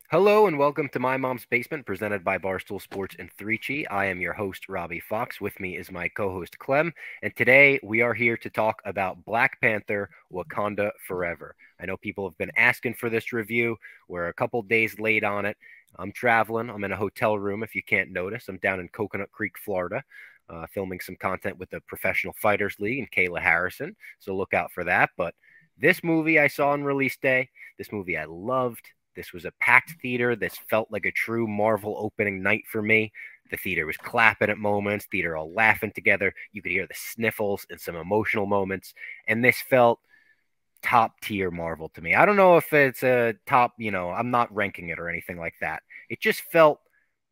Hello and welcome to My Mom's Basement, presented by Barstool Sports and 3Chi. I am your host, Robbie Fox. With me is my co-host, Clem, and today we are here to talk about Black Panther, Wakanda Forever. I know people have been asking for this review. We're a couple days late on it. I'm traveling. I'm in a hotel room, if you can't notice. I'm down in Coconut Creek, Florida, filming some content with the Professional Fighters League and Kayla Harrison, so look out for that. But this movie I saw on release day, this movie I loved. This was a packed theater. This felt like a true Marvel opening night for me. The theater was clapping at moments, theater all laughing together. You could hear the sniffles and some emotional moments. And this felt top tier Marvel to me. I don't know if it's a top, I'm not ranking it or anything like that. It just felt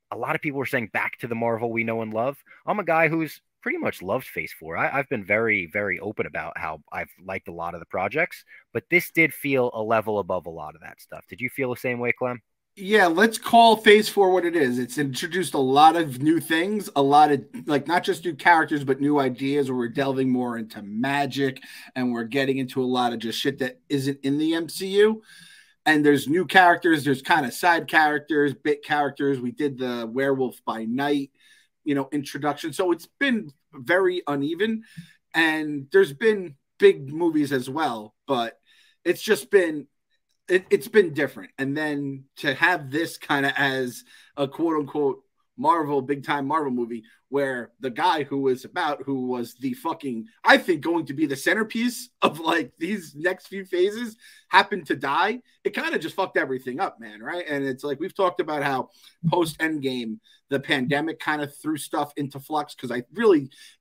a lot of people were saying back to the Marvel we know and love. I'm a guy who's pretty much loved Phase 4. I've been very, very open about how I've liked a lot of the projects, but this did feel a level above a lot of that stuff. Did you feel the same way, Clem? Yeah, let's call Phase 4 what it is. It's introduced a lot of new things, a lot of like not just new characters, but new ideas where we're delving more into magic and we're getting into a lot of just shit that isn't in the MCU. And there's new characters, there's kind of side characters, bit characters. We did the Werewolf by Night, introduction. So it's been very uneven. And there's been big movies as well, but it's just been it's been different. And then to have this kind of as a quote unquote Marvel, big time Marvel movie, where the guy who was the fucking, I think, going to be the centerpiece of like these next few phases happened to die, it kind of just fucked everything up, man. Right. And it's like we've talked about how post Endgame, the pandemic kind of threw stuff into flux because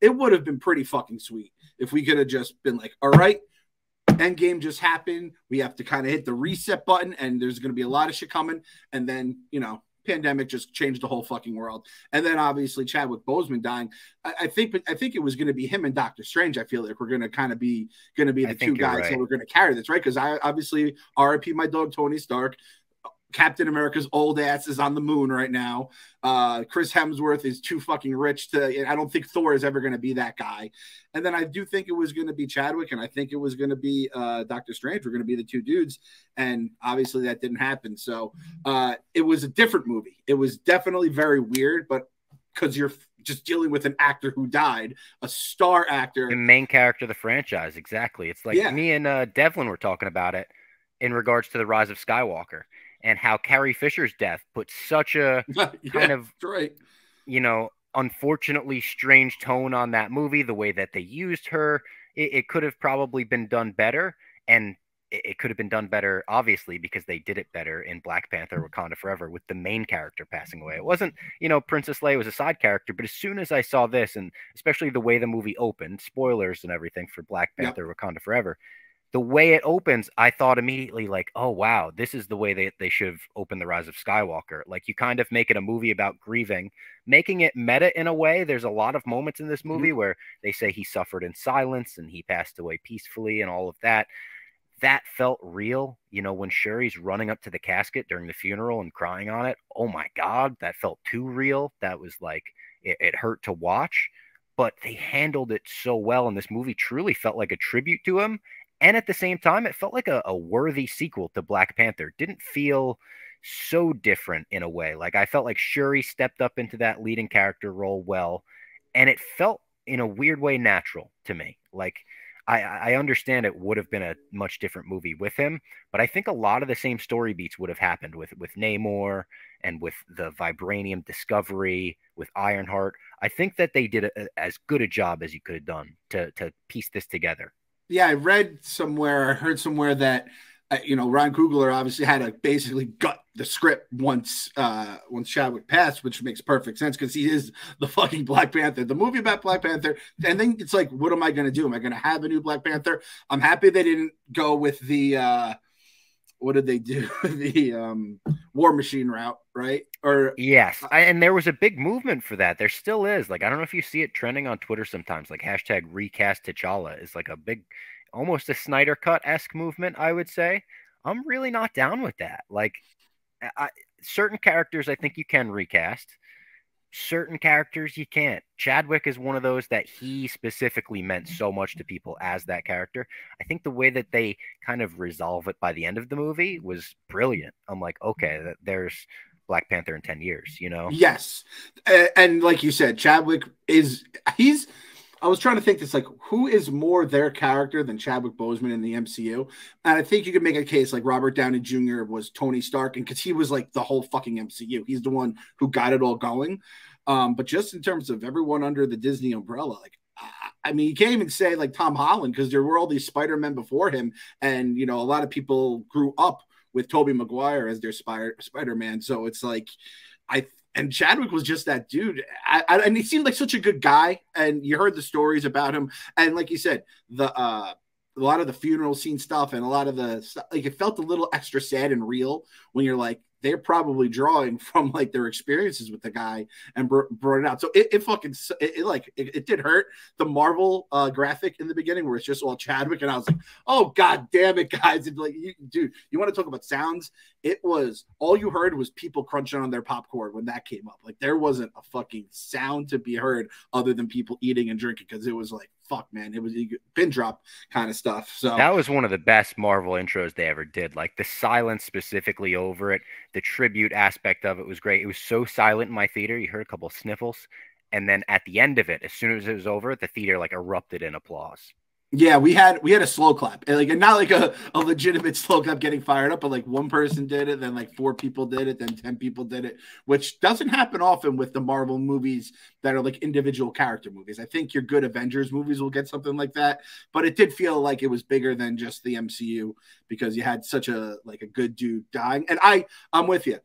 it would have been pretty fucking sweet if we could have just been like, all right, Endgame just happened. We have to kind of hit the reset button, and there's going to be a lot of shit coming. And then, pandemic just changed the whole fucking world. And then obviously Chadwick Boseman dying. I think it was going to be him and Doctor Strange. I feel like we're going to kind of be the two guys Right. that we're going to carry this, right? Because I obviously RIP my dog Tony Stark. Captain America's old ass is on the moon right now. Chris Hemsworth is too fucking rich to. I don't think Thor is ever going to be that guy. And then I do think it was going to be Chadwick, and I think it was going to be Doctor Strange. We're going to be the two dudes, and obviously that didn't happen. So it was a different movie. It was definitely very weird, but because you're just dealing with an actor who died, a star The actor. main character of the franchise, exactly. It's like Yeah, me and Devlin were talking about it in regards to the Rise of Skywalker and how Carrie Fisher's death put such a yeah, kind of, that's right. unfortunately strange tone on that movie. The way that they used her, it could have probably been done better, and it could have been done better, obviously, because they did it better in Black Panther: Wakanda Forever with the main character passing away. It wasn't, Princess Leia was a side character, but as soon as I saw this, and especially the way the movie opened, spoilers and everything for Black Yep. Panther: Wakanda Forever, the way it opens, I thought immediately, like, oh, wow, this is the way they should have opened The Rise of Skywalker. Like, you kind of make it a movie about grieving, making it meta in a way. There's a lot of moments in this movie Mm-hmm. where they say he suffered in silence and he passed away peacefully and all of that. That felt real. When Shuri's running up to the casket during the funeral and crying on it, oh my God, that felt too real. That was like, it hurt to watch, but they handled it so well. And this movie truly felt like a tribute to him. And at the same time, it felt like a worthy sequel to Black Panther. Didn't feel so different in a way. Like, I felt like Shuri stepped up into that leading character role well, and it felt in a weird way natural to me. Like, I understand it would have been a much different movie with him, but I think a lot of the same story beats would have happened with Namor and with the Vibranium discovery with Ironheart. I think that they did as good a job as you could have done to piece this together. Yeah, I heard somewhere that Ryan Coogler obviously had to basically gut the script once Chadwick passed, which makes perfect sense because he is the fucking Black Panther, the movie about Black Panther. And then it's like, what am I going to do? Am I going to have a new Black Panther? I'm happy they didn't go with the what did they do? The War Machine route, right? Or Yes, and there was a big movement for that. There still is. Like, I don't know if you see it trending on Twitter sometimes. Like, hashtag recast T'Challa is like a big, almost a Snyder Cut esque movement, I would say. I'm really not down with that. Like, certain characters, I think you can recast. certain characters you can't. Chadwick is one of those that he specifically meant so much to people as that character. I think the way that they kind of resolve it by the end of the movie was brilliant. I'm like, okay, there's Black Panther in 10 years, you know? Yes. And like you said, Chadwick he's I was trying to think this, like, who is more their character than Chadwick Boseman in the MCU? And I think you could make a case like Robert Downey Jr. was Tony Stark, and because he was like the whole fucking MCU. He's the one who got it all going. But just in terms of everyone under the Disney umbrella, like, I mean, you can't even say like Tom Holland, because there were all these Spider-Men before him. And, you know, a lot of people grew up with Tobey Maguire as their Spider-Man. So it's like, and Chadwick was just that dude. And he seemed like such a good guy. And you heard the stories about him. And like you said, a lot of the funeral scene stuff and a lot of the stuff, like, it felt a little extra sad and real when you're like, they're probably drawing from like their experiences with the guy and brought it out. So it did hurt. The Marvel graphic in the beginning where it's just all Chadwick, and I was like, oh god damn it, guys! And like, dude, you want to talk about sounds? It was all you heard was people crunching on their popcorn when that came up. Like, there wasn't a fucking sound to be heard other than people eating and drinking, because it was like, fuck, man, it was pin drop kind of stuff. So that was one of the best Marvel intros they ever did. Like, the silence specifically over it, the tribute aspect of it was great. It was so silent in my theater, you heard a couple of sniffles, and then at the end of it, as soon as it was over, the theater like erupted in applause. Yeah, we had a slow clap, and not like a legitimate slow clap getting fired up, but like one person did it, then like 4 people did it, then 10 people did it, which doesn't happen often with the Marvel movies that are like individual character movies. I think your good Avengers movies will get something like that, but it did feel like it was bigger than just the MCU, because you had such a good dude dying. And I'm with you.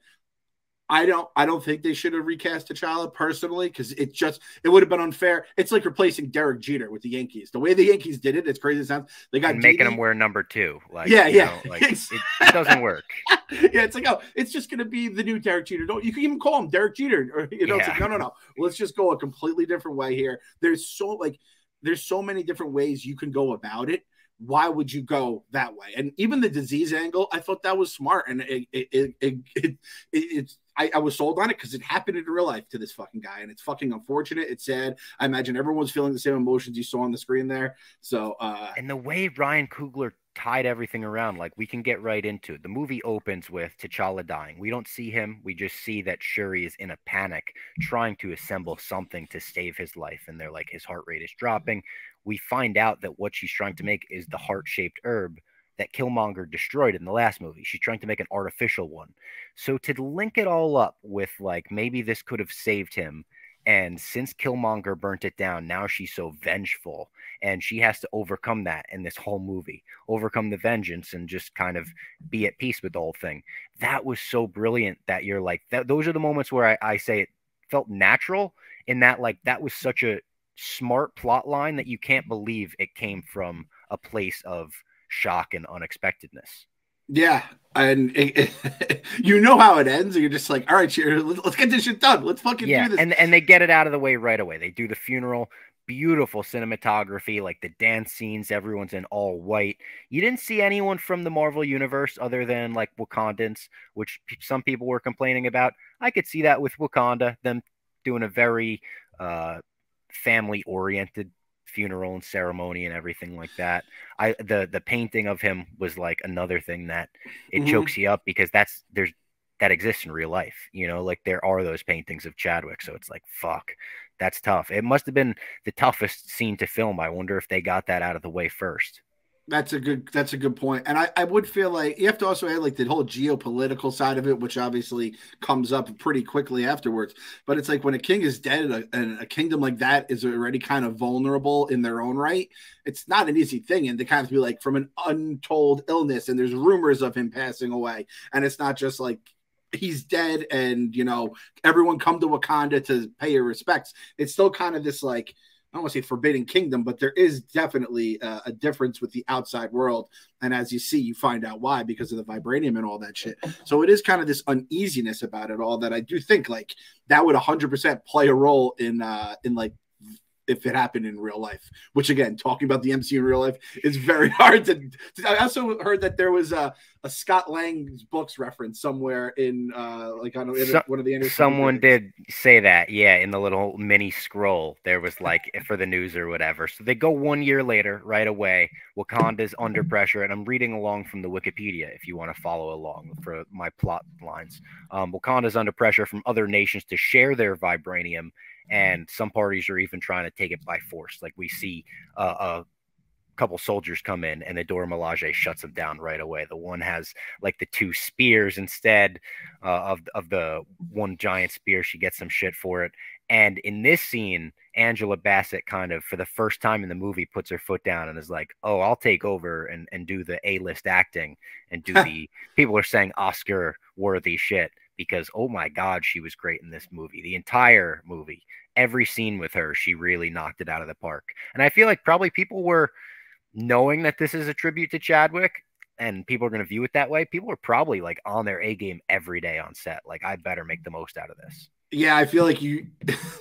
I don't think they should have recast T'Challa personally, because it would have been unfair. It's like replacing Derek Jeter with the Yankees. The way the Yankees did it, it's crazy. It sounds they got making him wear number 2. Like, yeah. It doesn't work. Yeah, it's like, oh, it's just gonna be the new Derek Jeter. You can even call him Derek Jeter, or it's like, no. Let's just go a completely different way here. There's so many different ways you can go about it. Why would you go that way? And even the disease angle, I thought that was smart, and I was sold on it because it happened in real life to this fucking guy, and it's fucking unfortunate. It's sad. I imagine everyone's feeling the same emotions you saw on the screen there. So, and the way Ryan Coogler tied everything around, like, we can get right into it. The movie opens with T'Challa dying. We don't see him. We just see that Shuri is in a panic, trying to assemble something to save his life, and they're like, his heart rate is dropping. We find out that what she's trying to make is the heart-shaped herb that Killmonger destroyed in the last movie. She's trying to make an artificial one. So to link it all up with, like, maybe this could have saved him, and since Killmonger burnt it down, now she's so vengeful, and she has to overcome that in this whole movie, overcome the vengeance and just kind of be at peace with the whole thing. That was so brilliant that you're like, those are the moments where I say it felt natural, in that, like, that was such a smart plot line that you can't believe it came from a place of shock and unexpectedness. Yeah, and you know how it ends, and you're just like, all right, let's get this shit done. Let's fucking do this. And they get it out of the way right away. They do the funeral, beautiful cinematography, like the dance scenes, everyone's in all white. You didn't see anyone from the Marvel universe other than like Wakandans, which some people were complaining about. I could see that with Wakanda, them doing a very family-oriented funeral and ceremony and everything like that. The painting of him was like another thing that it chokes you up, because that exists in real life, you know, like there are those paintings of Chadwick. So it's like, fuck, that's tough. It must have been the toughest scene to film. I wonder if they got that out of the way first. That's a good point. And I would feel like you have to also add like the whole geopolitical side of it, which obviously comes up pretty quickly afterwards. But it's like when a king is dead and a kingdom like that is already kind of vulnerable in their own right, it's not an easy thing. And they kind of be like from an untold illness, and there's rumors of him passing away. And it's not just like he's dead and, you know, everyone come to Wakanda to pay your respects. It's still kind of this like, I don't want to say forbidden kingdom, but there is definitely a difference with the outside world. And as you see, you find out why, because of the vibranium and all that shit. So it is kind of this uneasiness about it all that I do think like that would 100% play a role in if it happened in real life. Which again, talking about the MCU in real life is very hard to. I also heard that there was a Scott Lang's books reference somewhere in like on one of the Anderson. Someone did say that, yeah, in the little mini scroll. There was like for the news or whatever. So they go 1 year later, right away. Wakanda's under pressure, and I'm reading along from the Wikipedia if you want to follow along for my plot lines. Wakanda's under pressure from other nations to share their vibranium, and some parties are even trying to take it by force. Like we see a couple soldiers come in, and the Dora Milaje shuts them down right away. The one has like the 2 spears instead of the one giant spear. She gets some shit for it. And in this scene, Angela Bassett kind of, for the first time in the movie, puts her foot down and is like, oh, I'll take over and do the A-list acting and do the, people are saying Oscar-worthy shit because, oh my God, she was great in this movie. The entire movie, every scene with her, she really knocked it out of the park. And I feel like probably people were, knowing that this is a tribute to Chadwick and people are going to view it that way, people are probably like on their A game every day on set. Like, I better make the most out of this. Yeah, I feel like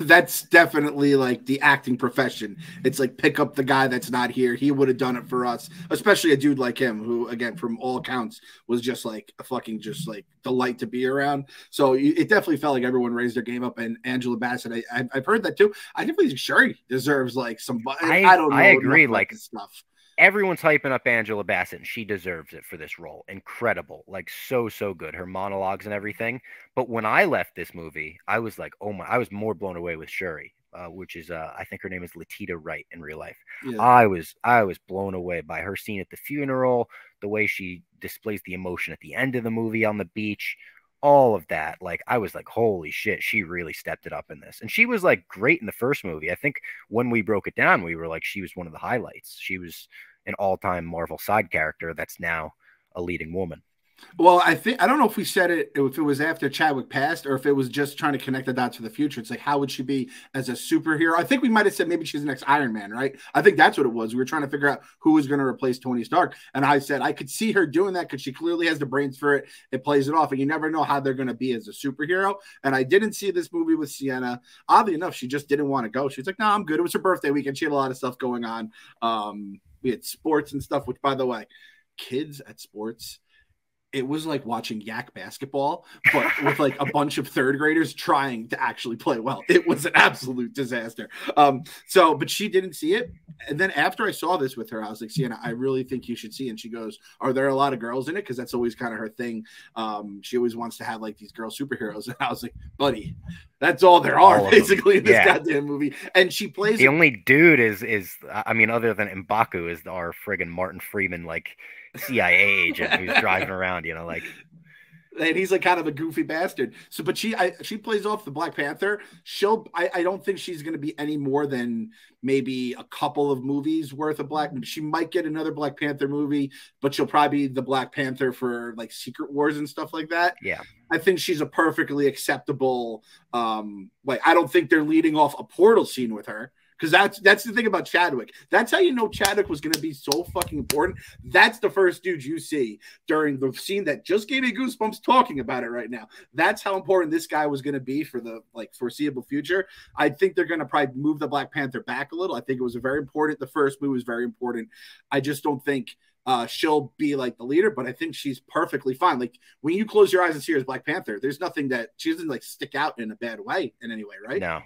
that's definitely like the acting profession. It's like pick up the guy that's not here. He would have done it for us, especially a dude like him, who, again, from all accounts, was just like a fucking just like delight to be around. So it definitely felt like everyone raised their game up. And Angela Bassett, I've heard that too. I definitely think Shuri deserves like some. I don't know. I agree. Like stuff. Everyone's hyping up Angela Bassett, and she deserves it for this role. Incredible. Like, so good. Her monologues and everything. But when I left this movie, I was like, oh my, I was more blown away with Shuri, which is, I think her name is Latita Wright in real life. Yeah. I was blown away by her scene at the funeral, the way she displays the emotion at the end of the movie on the beach, all of that. Like, I was like, holy shit, she really stepped it up in this. And she was like great in the first movie. I think when we broke it down, we were like, she was one of the highlights. She was an all-time Marvel side character that's now a leading woman. Well, I don't know if we said it, if it was after Chadwick passed or if it was just trying to connect the dots to the future. It's like, how would she be as a superhero? I think we might have said maybe she's the next Iron Man, right? I think that's what it was. We were trying to figure out who was going to replace Tony Stark. And I said, I could see her doing that because she clearly has the brains for it. It plays it off. And you never know how they're going to be as a superhero. And I didn't see this movie with Sienna. Oddly enough, she just didn't want to go. She's like, no, I'm good. It was her birthday weekend. She had a lot of stuff going on. We had sports and stuff, which, by the way, kids at sports, it was like watching yak basketball, but with like a bunch of third graders trying to actually play well. It was an absolute disaster. But she didn't see it. And then after I saw this with her, I was like, Sienna, I really think you should see it. And she goes, are there a lot of girls in it? Because that's always kind of her thing. She always wants to have like these girl superheroes. And I was like, buddy, that's all there are basically in this goddamn movie. And she plays the only dude is I mean, other than M'Baku, is our friggin' Martin Freeman, like CIA agent who's driving around, you know, like, and he's like kind of a goofy bastard. So, but she plays off the Black Panther. I don't think she's going to be any more than maybe a couple of movies worth of Black. She might get another Black Panther movie, but she'll probably be the Black Panther for like Secret Wars and stuff like that. Yeah. I think she's a perfectly acceptable. Like, I don't think they're leading off a portal scene with her. Because that's the thing about Chadwick. That's how you know Chadwick was going to be so fucking important. That's the first dude you see during the scene that just gave me goosebumps talking about it right now. That's how important this guy was going to be for the like foreseeable future. I think they're going to probably move the Black Panther back a little. I think it was a very important. The first movie was very important. I just don't think she'll be like the leader, but I think she's perfectly fine. Like, when you close your eyes and see her as Black Panther, there's nothing that she doesn't like stick out in a bad way in any way, right? No.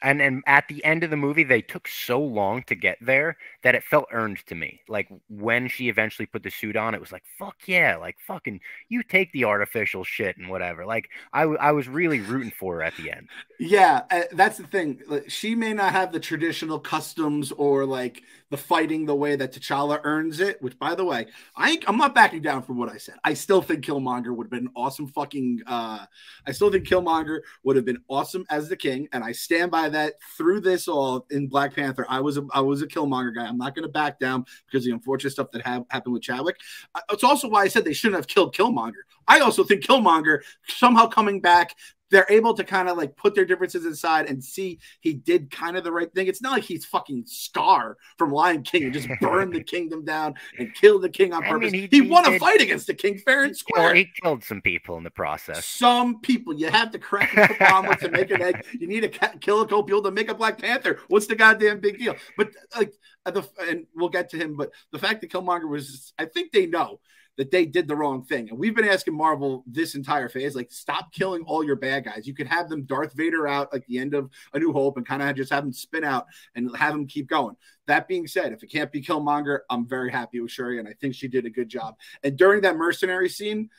And at the end of the movie, they took so long to get there that it felt earned to me. Like, when she eventually put the suit on, it was like, fuck yeah, like, fucking, you take the artificial shit and whatever. Like, I was really rooting for her at the end. Yeah, that's the thing. Like, she may not have the traditional customs or like the fighting the way that T'Challa earns it, which, by the way, I'm not backing down from what I said. I still think Killmonger would have been awesome fucking I still think Killmonger would have been awesome as the king, and I stand by that through this all in Black Panther. I was a Killmonger guy. I'm not going to back down because of the unfortunate stuff that happened with Chadwick. It's also why I said they shouldn't have killed Killmonger. I also think Killmonger somehow coming back, they're able to kind of like put their differences aside and see he did kind of the right thing. It's not like he's fucking Scar from Lion King and just burned the kingdom down and killed the king on purpose. He won a fight against the king fair and square. He killed some people in the process. Some people. You have to crack a omelet to make an egg. You need to kill a couple people to make a Black Panther. What's the goddamn big deal? But like, and we'll get to him. But the fact that Killmonger was, I think they know that they did the wrong thing. And we've been asking Marvel this entire phase, like, stop killing all your bad guys. You could have them Darth Vader out like the end of A New Hope and kind of just have them spin out and have them keep going. That being said, if it can't be Killmonger, I'm very happy with Shuri, and I think she did a good job. And during that mercenary scene,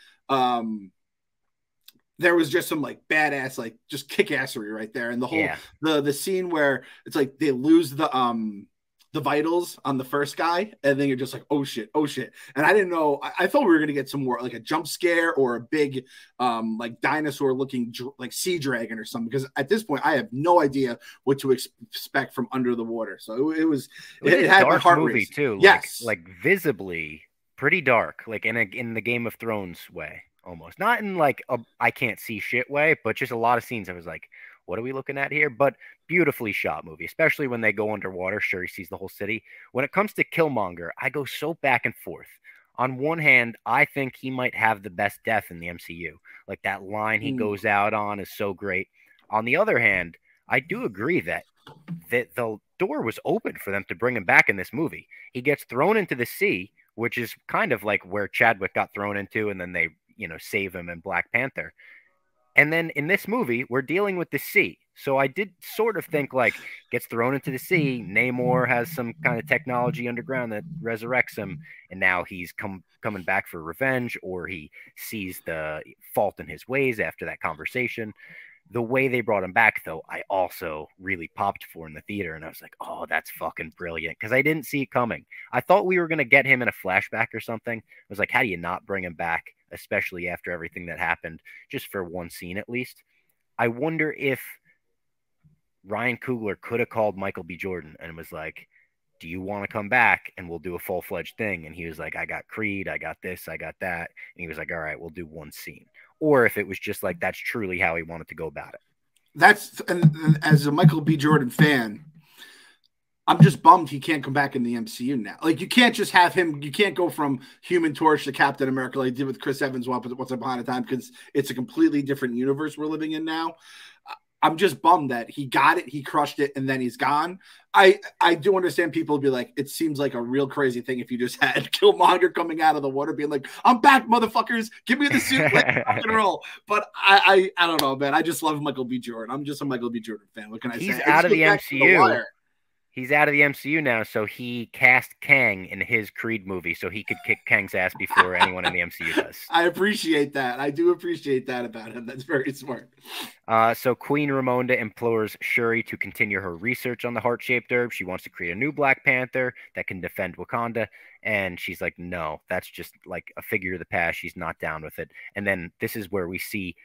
there was just some like badass, like just kick-assery right there. And the whole, the scene where it's like they lose the vitals on the first guy, and then you're just like, oh shit. And I didn't know, I thought we were going to get some more like a jump scare or a big like dinosaur looking like sea dragon or something, because at this point I have no idea what to expect from under the water. So it had my heart movie racing too. Yes, like visibly pretty dark, like in the Game of Thrones way, almost not in like a I can't see shit way, but just a lot of scenes I was like, what are we looking at here? But beautifully shot movie, especially when they go underwater. Shuri sees the whole city. When it comes to Killmonger, I go so back and forth. On one hand, I think he might have the best death in the MCU. Like that line he goes out on is so great. On the other hand, I do agree that the door was open for them to bring him back in this movie. He gets thrown into the sea, which is kind of like where Chadwick got thrown into, and then they, save him in Black Panther. And then in this movie, we're dealing with the sea. So I did sort of think like gets thrown into the sea. Namor has some kind of technology underground that resurrects him. And now he's coming back for revenge, or he sees the fault in his ways after that conversation. The way they brought him back, though, I also really popped for in the theater. And I was like, oh, that's fucking brilliant. Because I didn't see it coming. I thought we were going to get him in a flashback or something. I was like, how do you not bring him back, especially after everything that happened, just for one scene at least? I wonder if Ryan Coogler could have called Michael B. Jordan and was like, do you want to come back and we'll do a full-fledged thing? And he was like, I got Creed, I got this, I got that. And he was like, all right, we'll do one scene. Or if it was just like, that's truly how he wanted to go about it. And as a Michael B. Jordan fan, I'm just bummed he can't come back in the MCU now. Like, you can't just have him. You can't go from Human Torch to Captain America like he did with Chris Evans once upon a time, because it's a completely different universe we're living in now. I'm just bummed that he got it, he crushed it, and then he's gone. I do understand people be like, it seems like a real crazy thing if you just had Killmonger coming out of the water being like, I'm back, motherfuckers, give me the suit, let's rock and roll. But I don't know, man. I just love Michael B. Jordan. I'm just a Michael B. Jordan fan. What can I say? He's out of the MCU. He's out of the MCU now, so he cast Kang in his Creed movie so he could kick Kang's ass before anyone in the MCU does. I appreciate that. I do appreciate that about him. That's very smart. So Queen Ramonda implores Shuri to continue her research on the heart-shaped herb. She wants to create a new Black Panther that can defend Wakanda. And she's like, no, that's just like a figure of the past. She's not down with it. And then this is where we see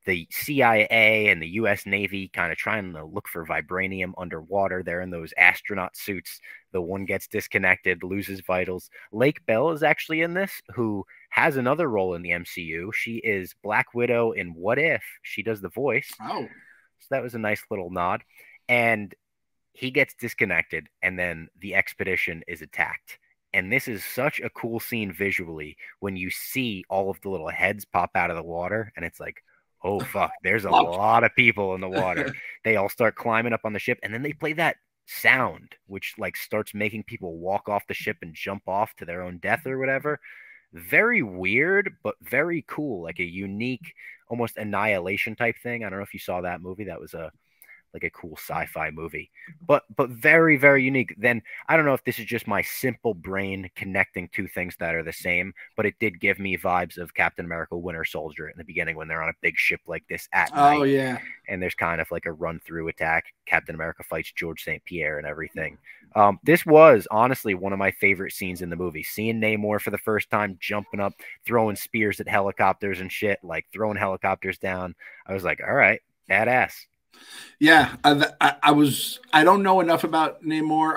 the CIA and the U.S. Navy kind of trying to look for vibranium underwater. They're in those astronaut suits. The one gets disconnected, loses vitals. Lake Bell is actually in this, who has another role in the MCU. She is Black Widow in What If. She does the voice. Oh. So that was a nice little nod. And he gets disconnected, and then the expedition is attacked. And this is such a cool scene visually when you see all of the little heads pop out of the water, and it's like, oh, fuck, there's a lot of people in the water. They all start climbing up on the ship, and then they play that sound, which like starts making people walk off the ship and jump off to their own death or whatever. Very weird, but very cool, like a unique, almost Annihilation type thing. I don't know if you saw that movie. That was a cool sci-fi movie, but very, very unique. Then I don't know if this is just my simple brain connecting two things that are the same, but it did give me vibes of Captain America Winter Soldier in the beginning when they're on a big ship like this at night. Oh yeah. And there's kind of like a run through attack. Captain America fights George St. Pierre and everything. This was honestly one of my favorite scenes in the movie. Seeing Namor for the first time, jumping up, throwing spears at helicopters and shit, like throwing helicopters down. I was like, all right, badass. Yeah, I don't know enough about Namor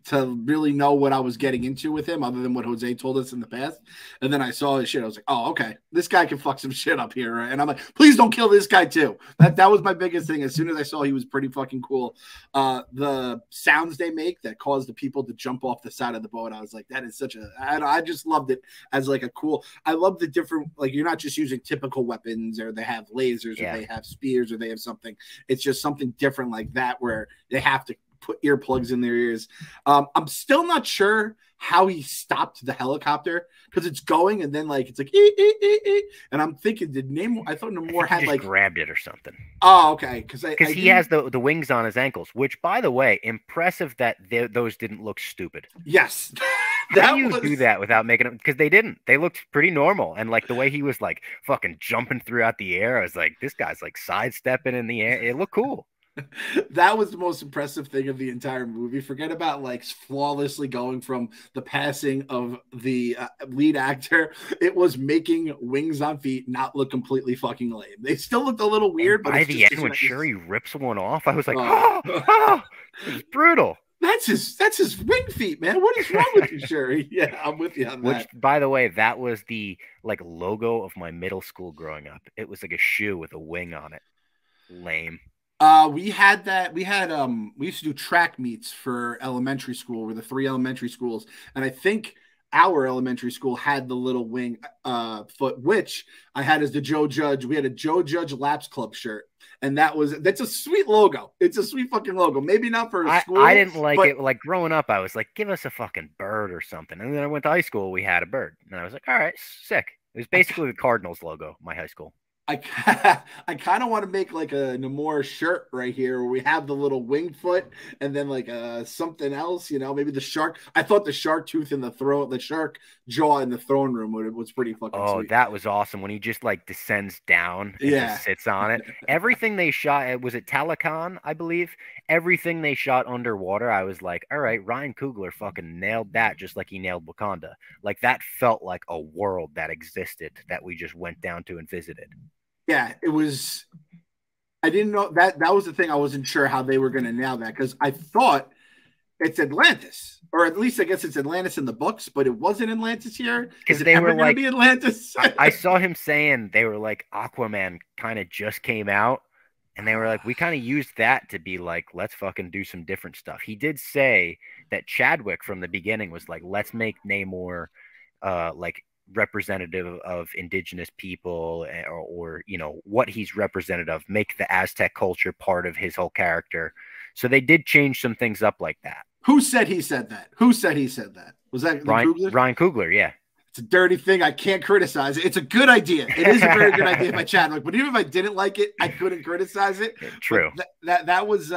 to really know what I was getting into with him, other than what Jose told us in the past. And then I saw his shit. I was like, oh, okay, this guy can fuck some shit up here. And I'm like, please don't kill this guy too. That was my biggest thing. As soon as I saw he was pretty fucking cool, the sounds they make that cause the people to jump off the side of the boat, I was like, that is such a. I just loved it as like a cool. I love the different, like, you're not just using typical weapons, or they have lasers, or they have spears, or they have something. It's just something different like that, where they have to put earplugs in their ears. I'm still not sure how he stopped the helicopter, because it's going and then like it's like and I'm thinking, did Namor? I thought Namor had like grabbed it or something. Oh, okay, because he has the wings on his ankles, which, by the way, impressive that those didn't look stupid. Yes. How do you do that without making them? Because they didn't. They looked pretty normal, and like the way he was like fucking jumping throughout the air, I was like, this guy's like sidestepping in the air. It looked cool. That was the most impressive thing of the entire movie. Forget about like flawlessly going from the passing of the lead actor. It was making wings on feet not look completely fucking lame. They still looked a little weird, and but by the end, when Shuri rips one off, I was like, oh, it's brutal. That's his wing feet, man. What is wrong with you, Shuri? Yeah, I'm with you on that. Which, by the way, that was the like logo of my middle school growing up. It was like a shoe with a wing on it. Lame. We had that. We used to do track meets for elementary school. We're the 3 elementary schools, and I think our elementary school had the little wing foot, which I had as the Joe Judge. We had a Joe Judge Laps Club shirt, and that's a sweet logo. It's a sweet fucking logo. Maybe not for a school. I didn't like it. Like growing up, I was like, give us a fucking bird or something. And then I went to high school. We had a bird, and I was like, all right, sick. It was basically the Cardinals logo, my high school. I kind of want to make like a Namor shirt right here where we have the little wing foot and then like something else, maybe the shark. I thought the shark tooth in the shark jaw in the throne room was pretty fucking sweet. That was awesome when he just like descends down and just sits on it. Everything they shot, was it Talakan, I believe? Everything they shot underwater, I was like, all right, Ryan Coogler fucking nailed that just like he nailed Wakanda. Like that felt like a world that existed that we just went down to and visited. Yeah, it was. I didn't know that was the thing. I wasn't sure how they were going to nail that, because I thought it's Atlantis, or at least I guess it's Atlantis in the books, but it wasn't Atlantis here. Because they were like, be Atlantis. I saw him saying they were like Aquaman kind of just came out, and they were like, we kind of used that to be like, let's fucking do some different stuff. He did say that Chadwick from the beginning was like, let's make Namor like representative of indigenous people, or what he's representative of, make the Aztec culture part of his whole character. So they did change some things up like that. Who said he said that? Was that Ryan Coogler? Yeah. It's a dirty thing. I can't criticize it. It's a good idea. It is a very good idea by Chadwick, but even if I didn't like it, I couldn't criticize it. True. That was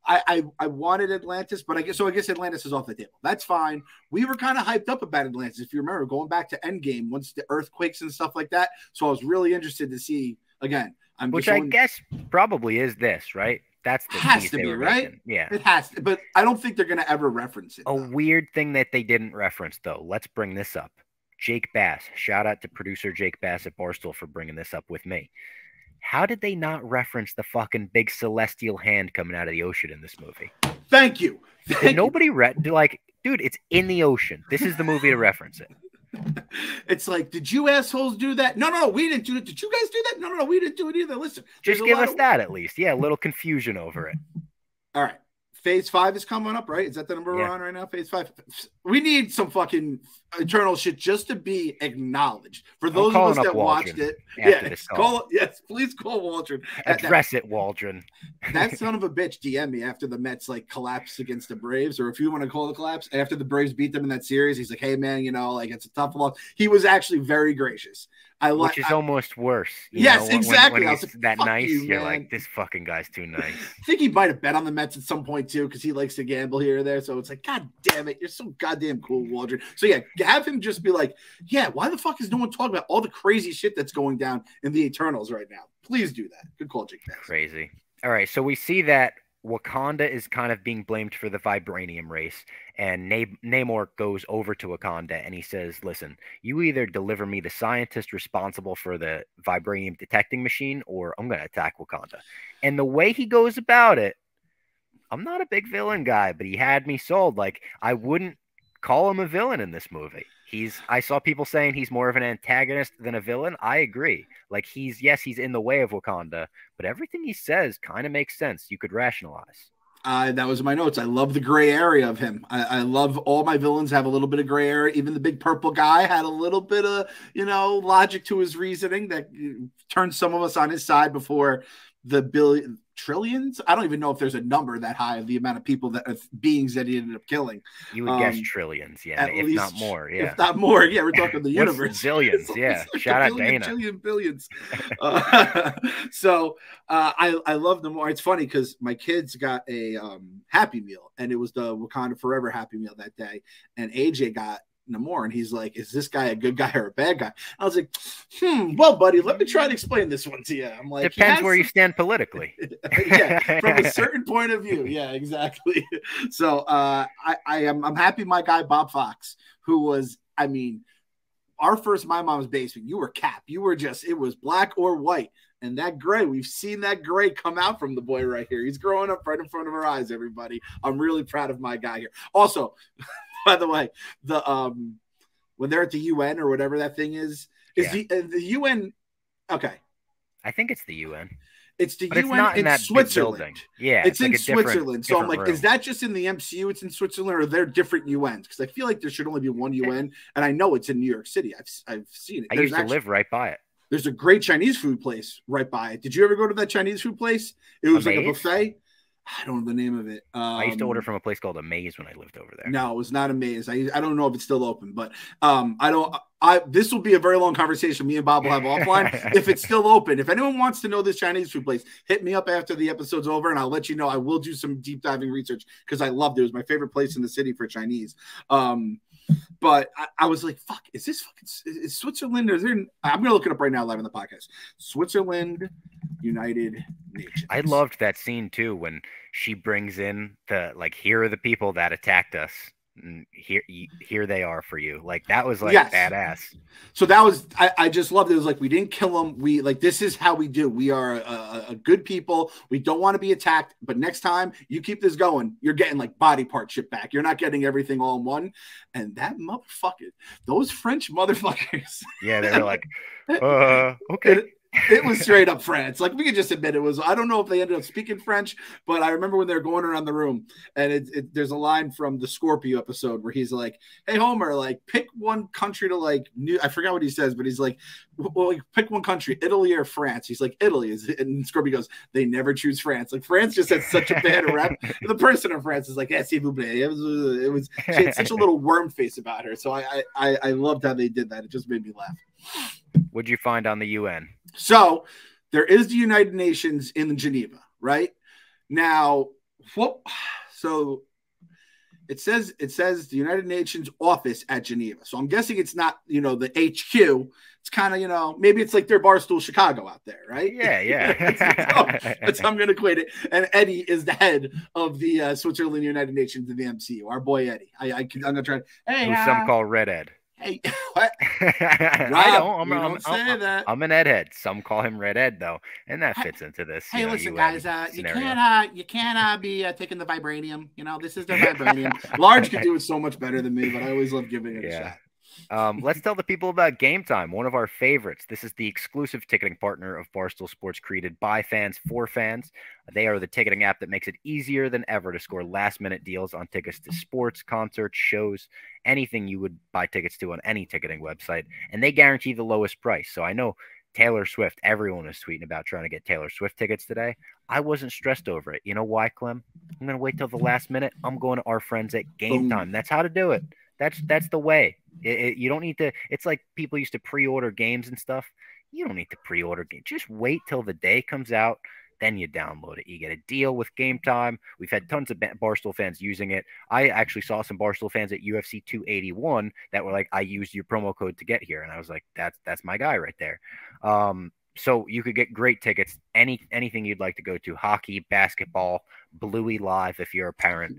I wanted Atlantis, but I guess Atlantis is off the table. That's fine. We were kind of hyped up about Atlantis, if you remember, going back to Endgame, once the earthquakes and stuff like that. So I was really interested to see again. Which I guess probably is this, right? That's the has to be right. Making. Yeah, it has to, but I don't think they're going to ever reference it. A weird thing that they didn't reference, though. Let's bring this up. Jake Bass. Shout out to producer Jake Bass at Barstool for bringing this up with me. How did they not reference the fucking big celestial hand coming out of the ocean in this movie? Thank you. Nobody like, dude, it's in the ocean. This is the movie to reference it. It's like, did you assholes do that? No, we didn't do it. Did you guys do that? No, we didn't do it either. Listen, just give us that at least. Yeah, a little confusion over it. All right. Phase 5 is coming up, right? Is that the number we're on right now? Phase 5. We need some fucking Eternal shit just to be acknowledged. For those of us that watched it, please call Waldron. Address it, Waldron. That son of a bitch DM me after the Mets like collapsed against the Braves, or if you want to call it a collapse, after the Braves beat them in that series. He's like, hey man, like it's a tough loss. He was actually very gracious. Which is almost worse. Yes, exactly. When he's that nice, you're like, this fucking guy's too nice. I think he might have bet on the Mets at some point too, because he likes to gamble here or there. So it's like, God damn it, you're so goddamn cool, Waldron. So yeah, have him just be like, yeah, why the fuck is no one talking about all the crazy shit that's going down in the Eternals right now? Please do that. Good call, Jake. Crazy. All right, so we see that Wakanda is kind of being blamed for the Vibranium race, and Namor goes over to Wakanda and he says, listen, you either deliver me the scientist responsible for the Vibranium detecting machine, or I'm going to attack Wakanda. And the way he goes about it, I'm not a big villain guy, but he had me sold. Like, I wouldn't call him a villain in this movie. I saw people saying he's more of an antagonist than a villain. I agree. Like, yes, he's in the way of Wakanda, but everything he says kind of makes sense. You could rationalize. That was my notes. I love the gray area of him. I love all my villains have a little bit of gray area. Even the big purple guy had a little bit of, logic to his reasoning that turned some of us on his side before the trillions. I don't even know if there's a number that high of the amount of people beings that he ended up killing. You would guess trillions, yeah, if least, not more, yeah. If not more, yeah. We're talking the universe. Zillions, yeah. Shout out Dana. Billions. So I love them more. It's funny because my kids got a Happy Meal, and it was the Wakanda Forever Happy Meal that day, and AJ got Namor, and he's like, is this guy a good guy or a bad guy? I was like, well, buddy, let me try to explain this one to you. I'm like, depends where you stand politically. Yeah, from a certain point of view. Yeah, exactly. So I'm happy my guy Bob Fox, who was, I mean, our first My Mom's Basement, you were Cap. You were just, it was black or white. And that gray, we've seen that gray come out from the boy right here. He's growing up right in front of our eyes, everybody. I'm really proud of my guy here. Also, by the way, the when they're at the UN or whatever that thing is the UN. Okay, I think it's the UN. It's the UN in Switzerland. Yeah, it's in Switzerland. So I'm like, is that just in the MCU? It's in Switzerland, or they're different UNs? Because I feel like there should only be one UN, and I know it's in New York City. I've seen it. I used to live right by it. There's a great Chinese food place right by it. Did you ever go to that Chinese food place? It was like a buffet. I don't know the name of it. I used to order from a place called Amaze when I lived over there. No, it was not Amaze. I don't know if it's still open, but this will be a very long conversation me and Bob will have offline. If it's still open, if anyone wants to know this Chinese food place, hit me up after the episode's over and I'll let you know. I will do some deep diving research because I loved it. It was my favorite place in the city for Chinese. But I was like, fuck, is Switzerland? I'm going to look it up right now live on the podcast. Switzerland, United Nations. I loved that scene too when she brings in here are the people that attacked us. And here they are for you. Like, that was badass. So that was, I just loved it. It was like, we didn't kill them. We this is how we do. We are a good people. We don't want to be attacked, but next time you keep this going, you're getting like body part shit back. You're not getting everything all in one. And that motherfucker, those French motherfuckers. Yeah. They were like, okay. It was straight up France. Like, we could just admit it was. I don't know if they ended up speaking French, but I remember when they were going around the room, and there's a line from the Scorpio episode where he's like, "Hey Homer, like pick one country to I forgot what he says, but he's like, well, pick one country, Italy or France." He's like, "Italy." And Scorpio goes, "They never choose France." Like, France just had such a bad rep. The person in France is like, "Yeah, s'il vous plaît." It was she had such a little worm face about her. So I loved how they did that. It just made me laugh. What'd you find on the UN? So there is the United Nations in Geneva, right? Now, so it says the United Nations office at Geneva. So I'm guessing it's not, the HQ. It's kind of, maybe it's like their Barstool Chicago out there, right? Yeah. That's how I'm going to equate it. And Eddie is the head of the Switzerland United Nations in the MCU. Our boy Eddie. I'm going to try. Hey, who some call Red Ed. Hey, what? Rob, don't say that. I'm an Ed head. Some call him Red Ed, though, and that fits into this. Hey, listen, guys, you can't be taking the Vibranium. This is the Vibranium. Large could do it so much better than me, but I always love giving it a shot. Let's tell the people about Game Time, one of our favorites. This is the exclusive ticketing partner of Barstool Sports, created by fans for fans. They are the ticketing app that makes it easier than ever to score last-minute deals on tickets to sports, concerts, shows, anything you would buy tickets to on any ticketing website, and they guarantee the lowest price. So I know Taylor Swift, everyone is tweeting about trying to get Taylor Swift tickets today. I wasn't stressed over it. You know why, Clem? I'm going to wait till the last minute. I'm going to our friends at Game Time. That's how to do it. That's the way. You don't need to. It's like people used to pre-order games and stuff. You don't need to pre-order games. Just wait till the day comes out. Then you download it. You get a deal with Game Time. We've had tons of Barstool fans using it. I actually saw some Barstool fans at UFC 281 that were like, "I used your promo code to get here," and I was like, "That's my guy right there." So you could get great tickets, anything you'd like to go to: hockey, basketball, Bluey Live if you're a parent.